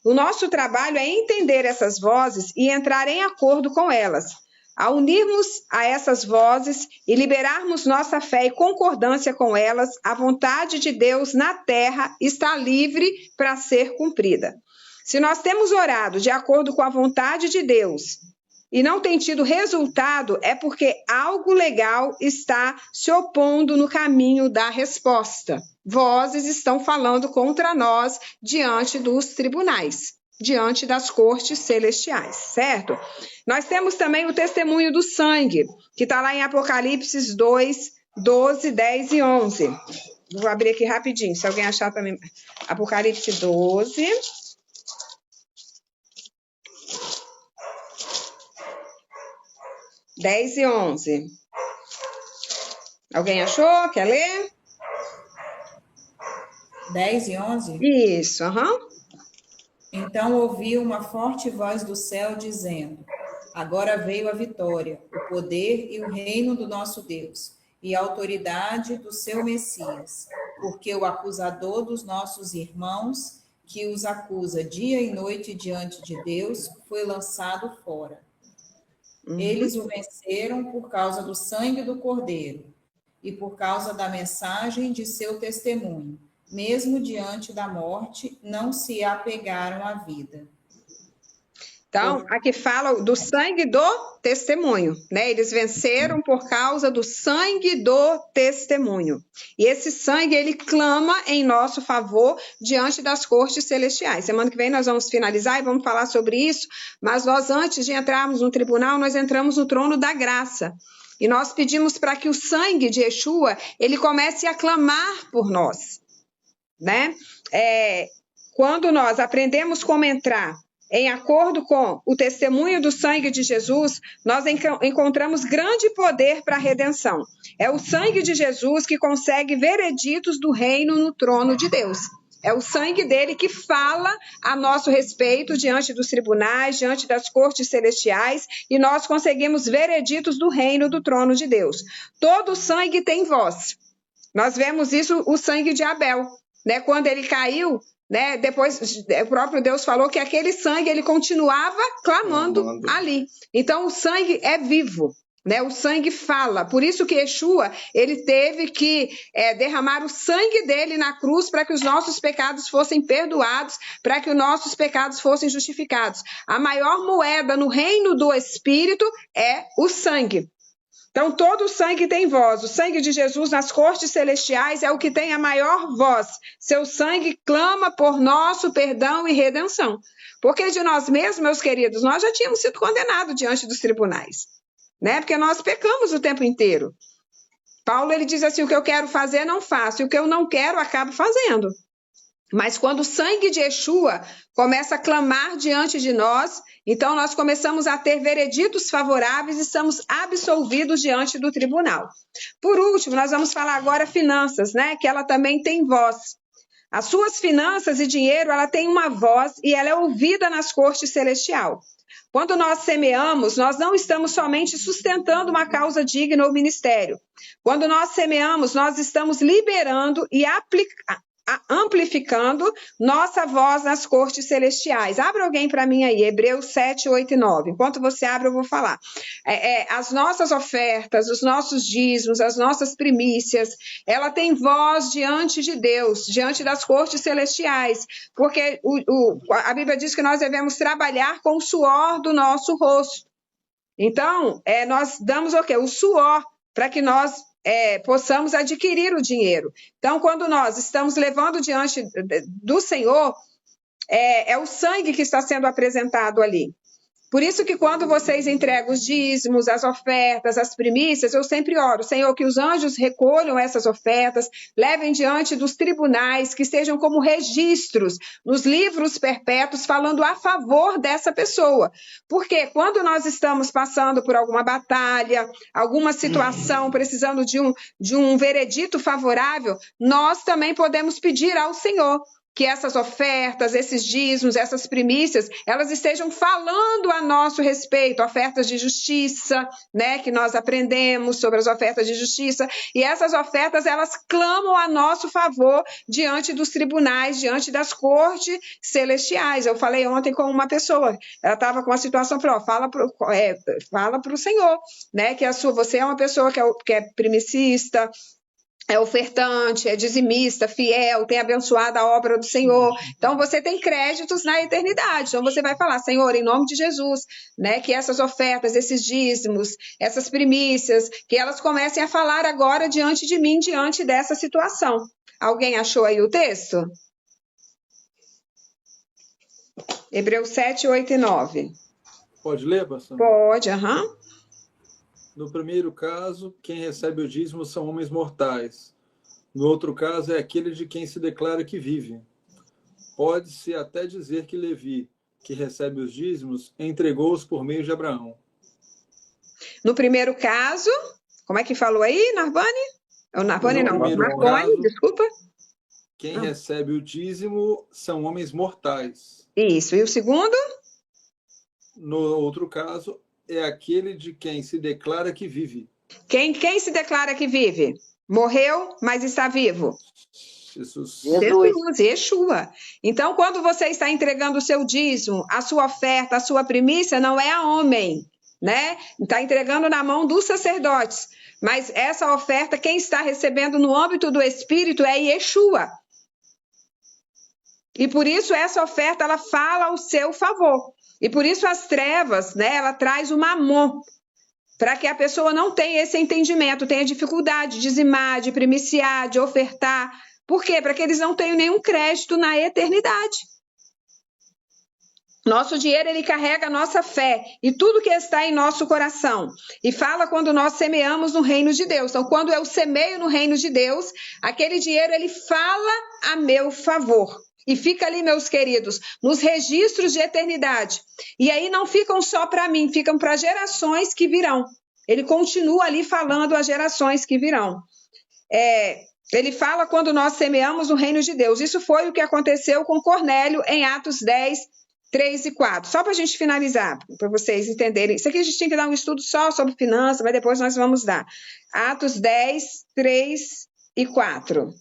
O nosso trabalho é entender essas vozes e entrar em acordo com elas. Ao unirmos a essas vozes e liberarmos nossa fé e concordância com elas, a vontade de Deus na terra está livre para ser cumprida. Se nós temos orado de acordo com a vontade de Deus e não tem tido resultado, é porque algo legal está se opondo no caminho da resposta. Vozes estão falando contra nós diante dos tribunais. diante das cortes celestiais, certo? Nós temos também o testemunho do sangue, que está lá em Apocalipse 2, 12, 10 e 11. Vou abrir aqui rapidinho, se alguém achar também. Apocalipse 12. 10 e 11. Alguém achou? Quer ler? 10 e 11? Isso, aham. Então ouvi uma forte voz do céu dizendo: agora veio a vitória, o poder e o reino do nosso Deus, e a autoridade do seu Messias, porque o acusador dos nossos irmãos, que os acusa dia e noite diante de Deus, foi lançado fora. Eles o venceram por causa do sangue do Cordeiro e por causa da mensagem de seu testemunho. Mesmo diante da morte, não se apegaram à vida. Então, aqui fala do sangue do testemunho, né? Eles venceram por causa do sangue do testemunho. E esse sangue, ele clama em nosso favor diante das cortes celestiais. Semana que vem nós vamos finalizar e vamos falar sobre isso, mas nós, antes de entrarmos no tribunal, nós entramos no trono da graça. E nós pedimos para que o sangue de Yeshua, ele comece a clamar por nós, né? Quando nós aprendemos como entrar em acordo com o testemunho do sangue de Jesus, nós encontramos grande poder para a redenção. É o sangue de Jesus que consegue vereditos do reino no trono de Deus. É o sangue dele que fala a nosso respeito diante dos tribunais, diante das cortes celestiais, e nós conseguimos vereditos do reino do trono de Deus. Todo sangue tem voz. Nós vemos isso, o sangue de Abel, né? Quando ele caiu, né? Depois o próprio Deus falou que aquele sangue ele continuava clamando ali. Então o sangue é vivo, né? O sangue fala. Por isso que Yeshua ele teve que derramar o sangue dele na cruz para que os nossos pecados fossem perdoados, para que os nossos pecados fossem justificados. A maior moeda no reino do Espírito é o sangue. Então, todo o sangue tem voz. O sangue de Jesus nas cortes celestiais é o que tem a maior voz. Seu sangue clama por nosso perdão e redenção. Porque de nós mesmos, meus queridos, nós já tínhamos sido condenados diante dos tribunais, né? Porque nós pecamos o tempo inteiro. Paulo, ele diz assim, o que eu quero fazer, não faço. E o que eu não quero, acabo fazendo. Mas quando o sangue de Yeshua começa a clamar diante de nós, então nós começamos a ter vereditos favoráveis e somos absolvidos diante do tribunal. Por último, nós vamos falar agora finanças, né? Que ela também tem voz. As suas finanças e dinheiro, ela tem uma voz e ela é ouvida nas cortes celestial. Quando nós semeamos, nós não estamos somente sustentando uma causa digna ou ministério. Quando nós semeamos, nós estamos liberando e amplificando nossa voz nas cortes celestiais. Abre alguém para mim aí, Hebreus 7, 8 e 9. Enquanto você abre, eu vou falar. As nossas ofertas, os nossos dízimos, as nossas primícias, ela tem voz diante de Deus, diante das cortes celestiais, porque a Bíblia diz que nós devemos trabalhar com o suor do nosso rosto. Então, nós damos o quê? O suor para que nós possamos adquirir o dinheiro. Então, quando nós estamos levando diante do Senhor, é o sangue que está sendo apresentado ali. Por isso que quando vocês entregam os dízimos, as ofertas, as primícias, eu sempre oro, Senhor, que os anjos recolham essas ofertas, levem diante dos tribunais, que sejam como registros nos livros perpétuos falando a favor dessa pessoa. Porque quando nós estamos passando por alguma batalha, alguma situação, precisando de um veredito favorável, nós também podemos pedir ao Senhor que essas ofertas, esses dízimos, essas primícias, elas estejam falando a nosso respeito, ofertas de justiça, né, que nós aprendemos sobre as ofertas de justiça, e essas ofertas, elas clamam a nosso favor diante dos tribunais, diante das cortes celestiais. Eu falei ontem com uma pessoa, ela estava com uma situação, falou, fala para o Senhor, né, que você é uma pessoa que é primicista, é ofertante, é dizimista, fiel, tem abençoado a obra do Senhor. Então, você tem créditos na eternidade. Então, você vai falar, Senhor, em nome de Jesus, né, que essas ofertas, esses dízimos, essas primícias, que elas comecem a falar agora diante de mim, diante dessa situação. Alguém achou aí o texto? Hebreus 7, 8 e 9. Pode ler, pastor? Pode, aham. No primeiro caso, quem recebe o dízimo são homens mortais. No outro caso, é aquele de quem se declara que vive. Pode-se até dizer que Levi, que recebe os dízimos, entregou-os por meio de Abraão. No primeiro caso, como é que falou aí, Narbani? O Narbani No não, primeiro Marconi, caso, desculpa. Quem recebe o dízimo são homens mortais. Isso. E o segundo? No outro caso, é aquele de quem se declara que vive. Quem se declara que vive? Morreu, mas está vivo. Jesus. Jesus, Yeshua. Então, quando você está entregando o seu dízimo, a sua oferta, a sua primícia, não é a homem, né? Está entregando na mão dos sacerdotes. Mas essa oferta, quem está recebendo no âmbito do Espírito é Yeshua. E por isso essa oferta, ela fala ao seu favor. E por isso as trevas, né? Ela traz o mamon, para que a pessoa não tenha esse entendimento, tenha dificuldade de dizimar, de primiciar, de ofertar. Por quê? Para que eles não tenham nenhum crédito na eternidade. Nosso dinheiro, ele carrega a nossa fé e tudo que está em nosso coração. E fala quando nós semeamos no reino de Deus. Então, quando eu semeio no reino de Deus, aquele dinheiro, ele fala a meu favor. E fica ali, meus queridos, nos registros de eternidade. E aí não ficam só para mim, ficam para gerações que virão. Ele continua ali falando às gerações que virão. Ele fala quando nós semeamos no reino de Deus. Isso foi o que aconteceu com Cornélio em Atos 10, 3 e 4. Só para a gente finalizar, para vocês entenderem. Isso aqui a gente tem que dar um estudo só sobre finanças, mas depois nós vamos dar. Atos 10, 3 e 4.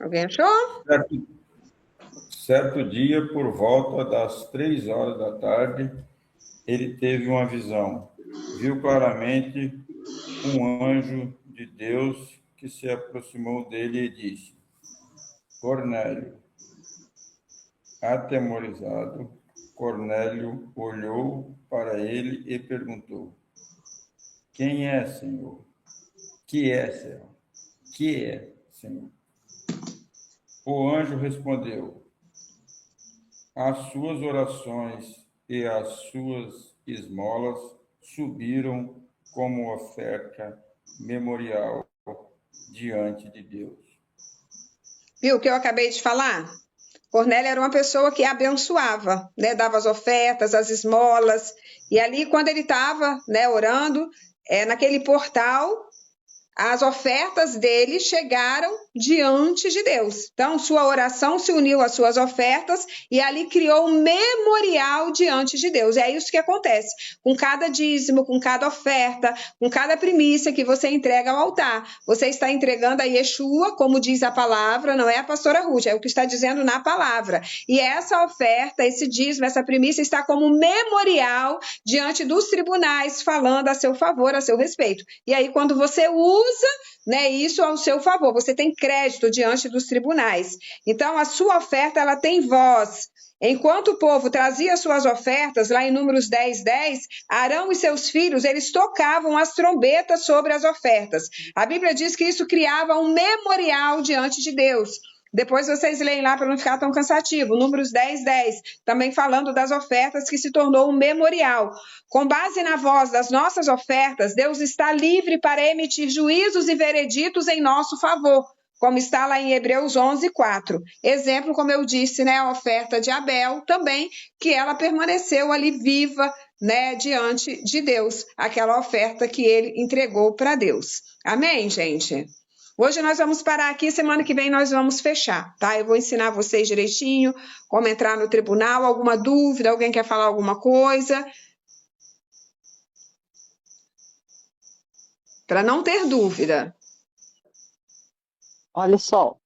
Alguém achou? Certo dia, por volta das 3 horas da tarde, ele teve uma visão. Viu claramente um anjo de Deus que se aproximou dele e disse: Cornélio. Atemorizado, Cornélio olhou para ele e perguntou: Quem é, Senhor? Que é, Senhor? Que é, Senhor? O anjo respondeu: As suas orações e as suas esmolas subiram como oferta memorial diante de Deus. Viu o que eu acabei de falar? Cornélio era uma pessoa que abençoava, né? Dava as ofertas, as esmolas. E ali, quando ele estava, né, orando, naquele portal, as ofertas dele chegaram diante de Deus. Então, sua oração se uniu às suas ofertas e ali criou um memorial diante de Deus. É isso que acontece com cada dízimo, com cada oferta, com cada primícia que você entrega ao altar. Você está entregando a Yeshua, como diz a palavra, não é a pastora Ruth, é o que está dizendo na palavra. E essa oferta, esse dízimo, essa primícia está como memorial diante dos tribunais, falando a seu favor, a seu respeito. E aí, quando você usa, né, isso ao seu favor, você tem crédito diante dos tribunais. Então, a sua oferta, ela tem voz. Enquanto o povo trazia suas ofertas, lá em Números 10, 10, Arão e seus filhos, eles tocavam as trombetas sobre as ofertas. A Bíblia diz que isso criava um memorial diante de Deus. Depois vocês leem lá para não ficar tão cansativo. Números 10, 10, também falando das ofertas que se tornou um memorial. Com base na voz das nossas ofertas, Deus está livre para emitir juízos e vereditos em nosso favor, como está lá em Hebreus 11, 4. Exemplo, como eu disse, né, a oferta de Abel também, que ela permaneceu ali viva, né, diante de Deus, aquela oferta que ele entregou para Deus. Amém, gente? Hoje nós vamos parar aqui, semana que vem nós vamos fechar, tá? Eu vou ensinar vocês direitinho como entrar no tribunal, alguma dúvida, alguém quer falar alguma coisa? Para não ter dúvida. Olha só,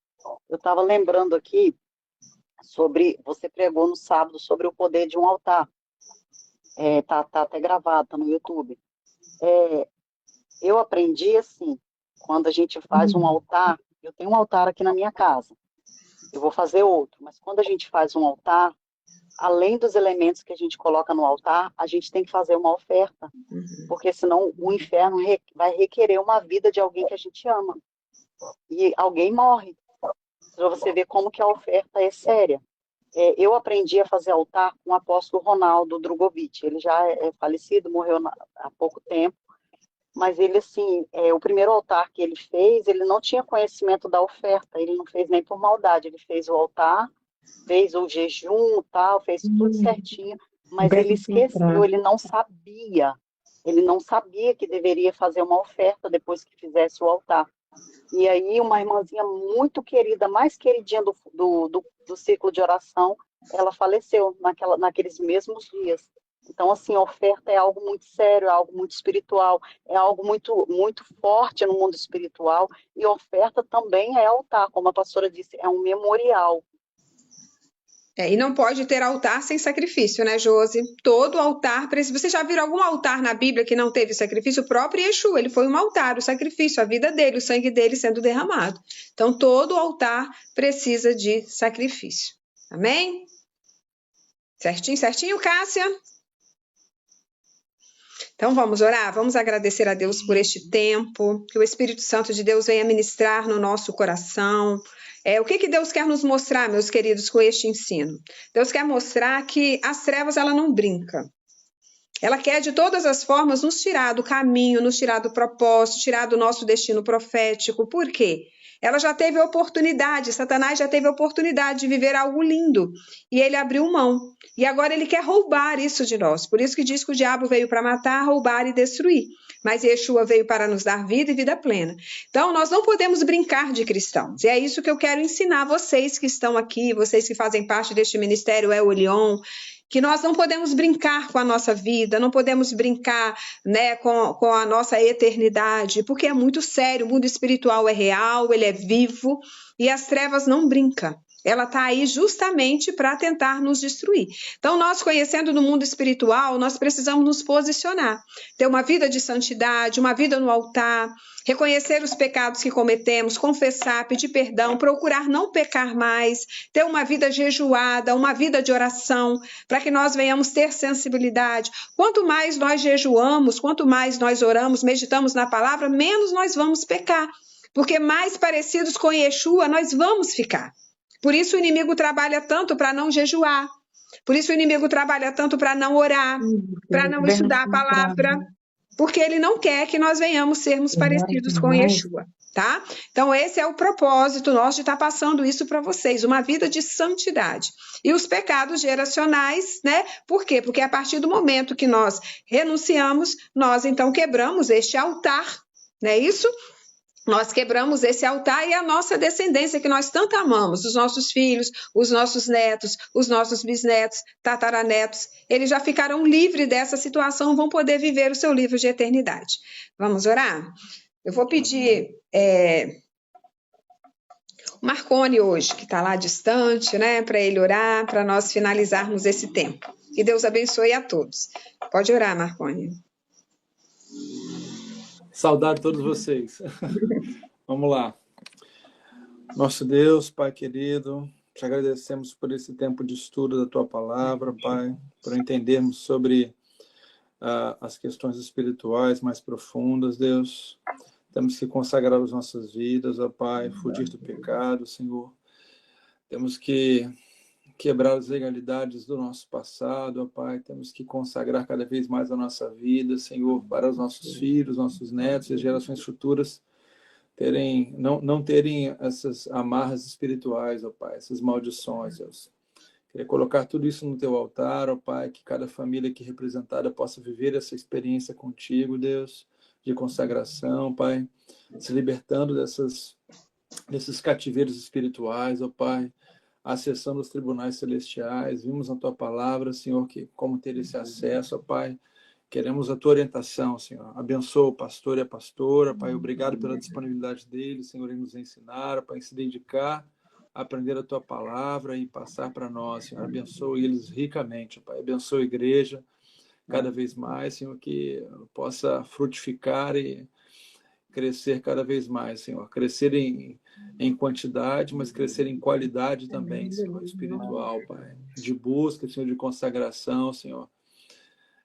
eu estava lembrando aqui sobre, você pregou no sábado sobre o poder de um altar. Tá até gravado, tá no YouTube. Eu aprendi assim, quando a gente faz um altar, eu tenho um altar aqui na minha casa. eu vou fazer outro. Mas quando a gente faz um altar, além dos elementos que a gente coloca no altar, a gente tem que fazer uma oferta, porque senão o inferno vai requerer uma vida de alguém que a gente ama. E alguém morre. Para você ver como que a oferta é séria. Eu aprendi a fazer altar com o apóstolo Ronaldo Drogovic. Ele já é falecido, morreu há pouco tempo. Mas ele, assim, o primeiro altar que ele fez, ele não tinha conhecimento da oferta. Ele não fez nem por maldade. Ele fez o altar, fez o jejum, tal, fez tudo certinho, mas ele esqueceu, ele não sabia que deveria fazer uma oferta depois que fizesse o altar. E aí uma irmãzinha muito querida, mais queridinha do ciclo de oração, ela faleceu naqueles mesmos dias. Então, assim, a oferta é algo muito sério, é algo muito espiritual, é algo muito, muito forte no mundo espiritual, e oferta também é altar, como a pastora disse, é um memorial. E não pode ter altar sem sacrifício, né, Josi? Todo altar precisa. Você já viu algum altar na Bíblia que não teve sacrifício? O próprio Yeshua, ele foi um altar, o sacrifício, a vida dele, o sangue dele sendo derramado. Então, todo altar precisa de sacrifício. Amém? Certinho, certinho, Cássia? Então, vamos orar? Vamos agradecer a Deus por este tempo, que o Espírito Santo de Deus venha ministrar no nosso coração. O que Deus quer nos mostrar, meus queridos, com este ensino? Deus quer mostrar que as trevas, ela não brinca. Ela quer, de todas as formas, nos tirar do caminho, nos tirar do propósito, tirar do nosso destino profético. Por quê? Ela já teve oportunidade, Satanás já teve oportunidade de viver algo lindo. E ele abriu mão. E agora ele quer roubar isso de nós. Por isso que diz que o diabo veio para matar, roubar e destruir. Mas Yeshua veio para nos dar vida e vida plena. Então, nós não podemos brincar de cristãos. E é isso que eu quero ensinar vocês que estão aqui, vocês que fazem parte deste ministério El Elyon, que nós não podemos brincar com a nossa vida, não podemos brincar, né, com a nossa eternidade, porque é muito sério, o mundo espiritual é real, ele é vivo, e as trevas não brincam. Ela está aí justamente para tentar nos destruir. Então, nós conhecendo no mundo espiritual, nós precisamos nos posicionar. Ter uma vida de santidade, uma vida no altar, reconhecer os pecados que cometemos, confessar, pedir perdão, procurar não pecar mais, ter uma vida jejuada, uma vida de oração, para que nós venhamos ter sensibilidade. Quanto mais nós jejuamos, quanto mais nós oramos, meditamos na palavra, menos nós vamos pecar. Porque mais parecidos com Yeshua nós vamos ficar. Por isso o inimigo trabalha tanto para não jejuar. Por isso o inimigo trabalha tanto para não orar, para não estudar a palavra. Porque ele não quer que nós venhamos sermos parecidos com Yeshua, tá? Então esse é o propósito nosso de estar passando isso para vocês, uma vida de santidade. E os pecados geracionais, né? Por quê? Porque a partir do momento que nós renunciamos, nós então quebramos este altar, não é isso? Nós quebramos esse altar e a nossa descendência que nós tanto amamos, os nossos filhos, os nossos netos, os nossos bisnetos, tataranetos, eles já ficarão livres dessa situação, vão poder viver o seu livro de eternidade. Vamos orar? Eu vou pedir o Marcone hoje, que está lá distante, né, para ele orar, para nós finalizarmos esse tempo. Que Deus abençoe a todos. Pode orar, Marcone. Saudade de todos vocês. Vamos lá. Nosso Deus, Pai querido, te agradecemos por esse tempo de estudo da Tua Palavra, Pai, por entendermos sobre as questões espirituais mais profundas, Deus. Temos que consagrar as nossas vidas, ó Pai, fugir do pecado, Senhor. Temos que quebrar as legalidades do nosso passado, ó Pai. Temos que consagrar cada vez mais a nossa vida, Senhor, para os nossos filhos, nossos netos e as gerações futuras não terem essas amarras espirituais, ó Pai, essas maldições, Deus. Queria colocar tudo isso no Teu altar, ó Pai, que cada família aqui representada possa viver essa experiência contigo, Deus, de consagração, Pai, se libertando desses cativeiros espirituais, ó Pai, acessando os tribunais celestiais. Vimos na Tua palavra, Senhor, que como ter esse acesso, ó Pai. Queremos a Tua orientação, Senhor. Abençoa o pastor e a pastora, Pai. Obrigado pela disponibilidade deles, Senhor, em nos ensinar, Pai, em se dedicar a aprender a Tua palavra e passar para nós, Senhor. Abençoa eles ricamente, Pai. Abençoa a igreja cada vez mais, Senhor, que possa frutificar crescer cada vez mais, Senhor. Crescer em quantidade, mas crescer em qualidade também, Senhor, espiritual, Pai. De busca, Senhor, de consagração, Senhor.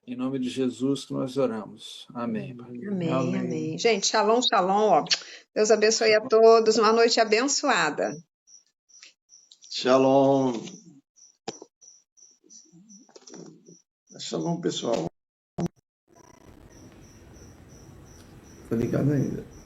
Em nome de Jesus que nós oramos. Amém, Pai. Amém, amém. Gente, shalom, shalom. Ó. Deus abençoe a todos. Uma noite abençoada. Shalom. Shalom, pessoal. Tô ligado ainda.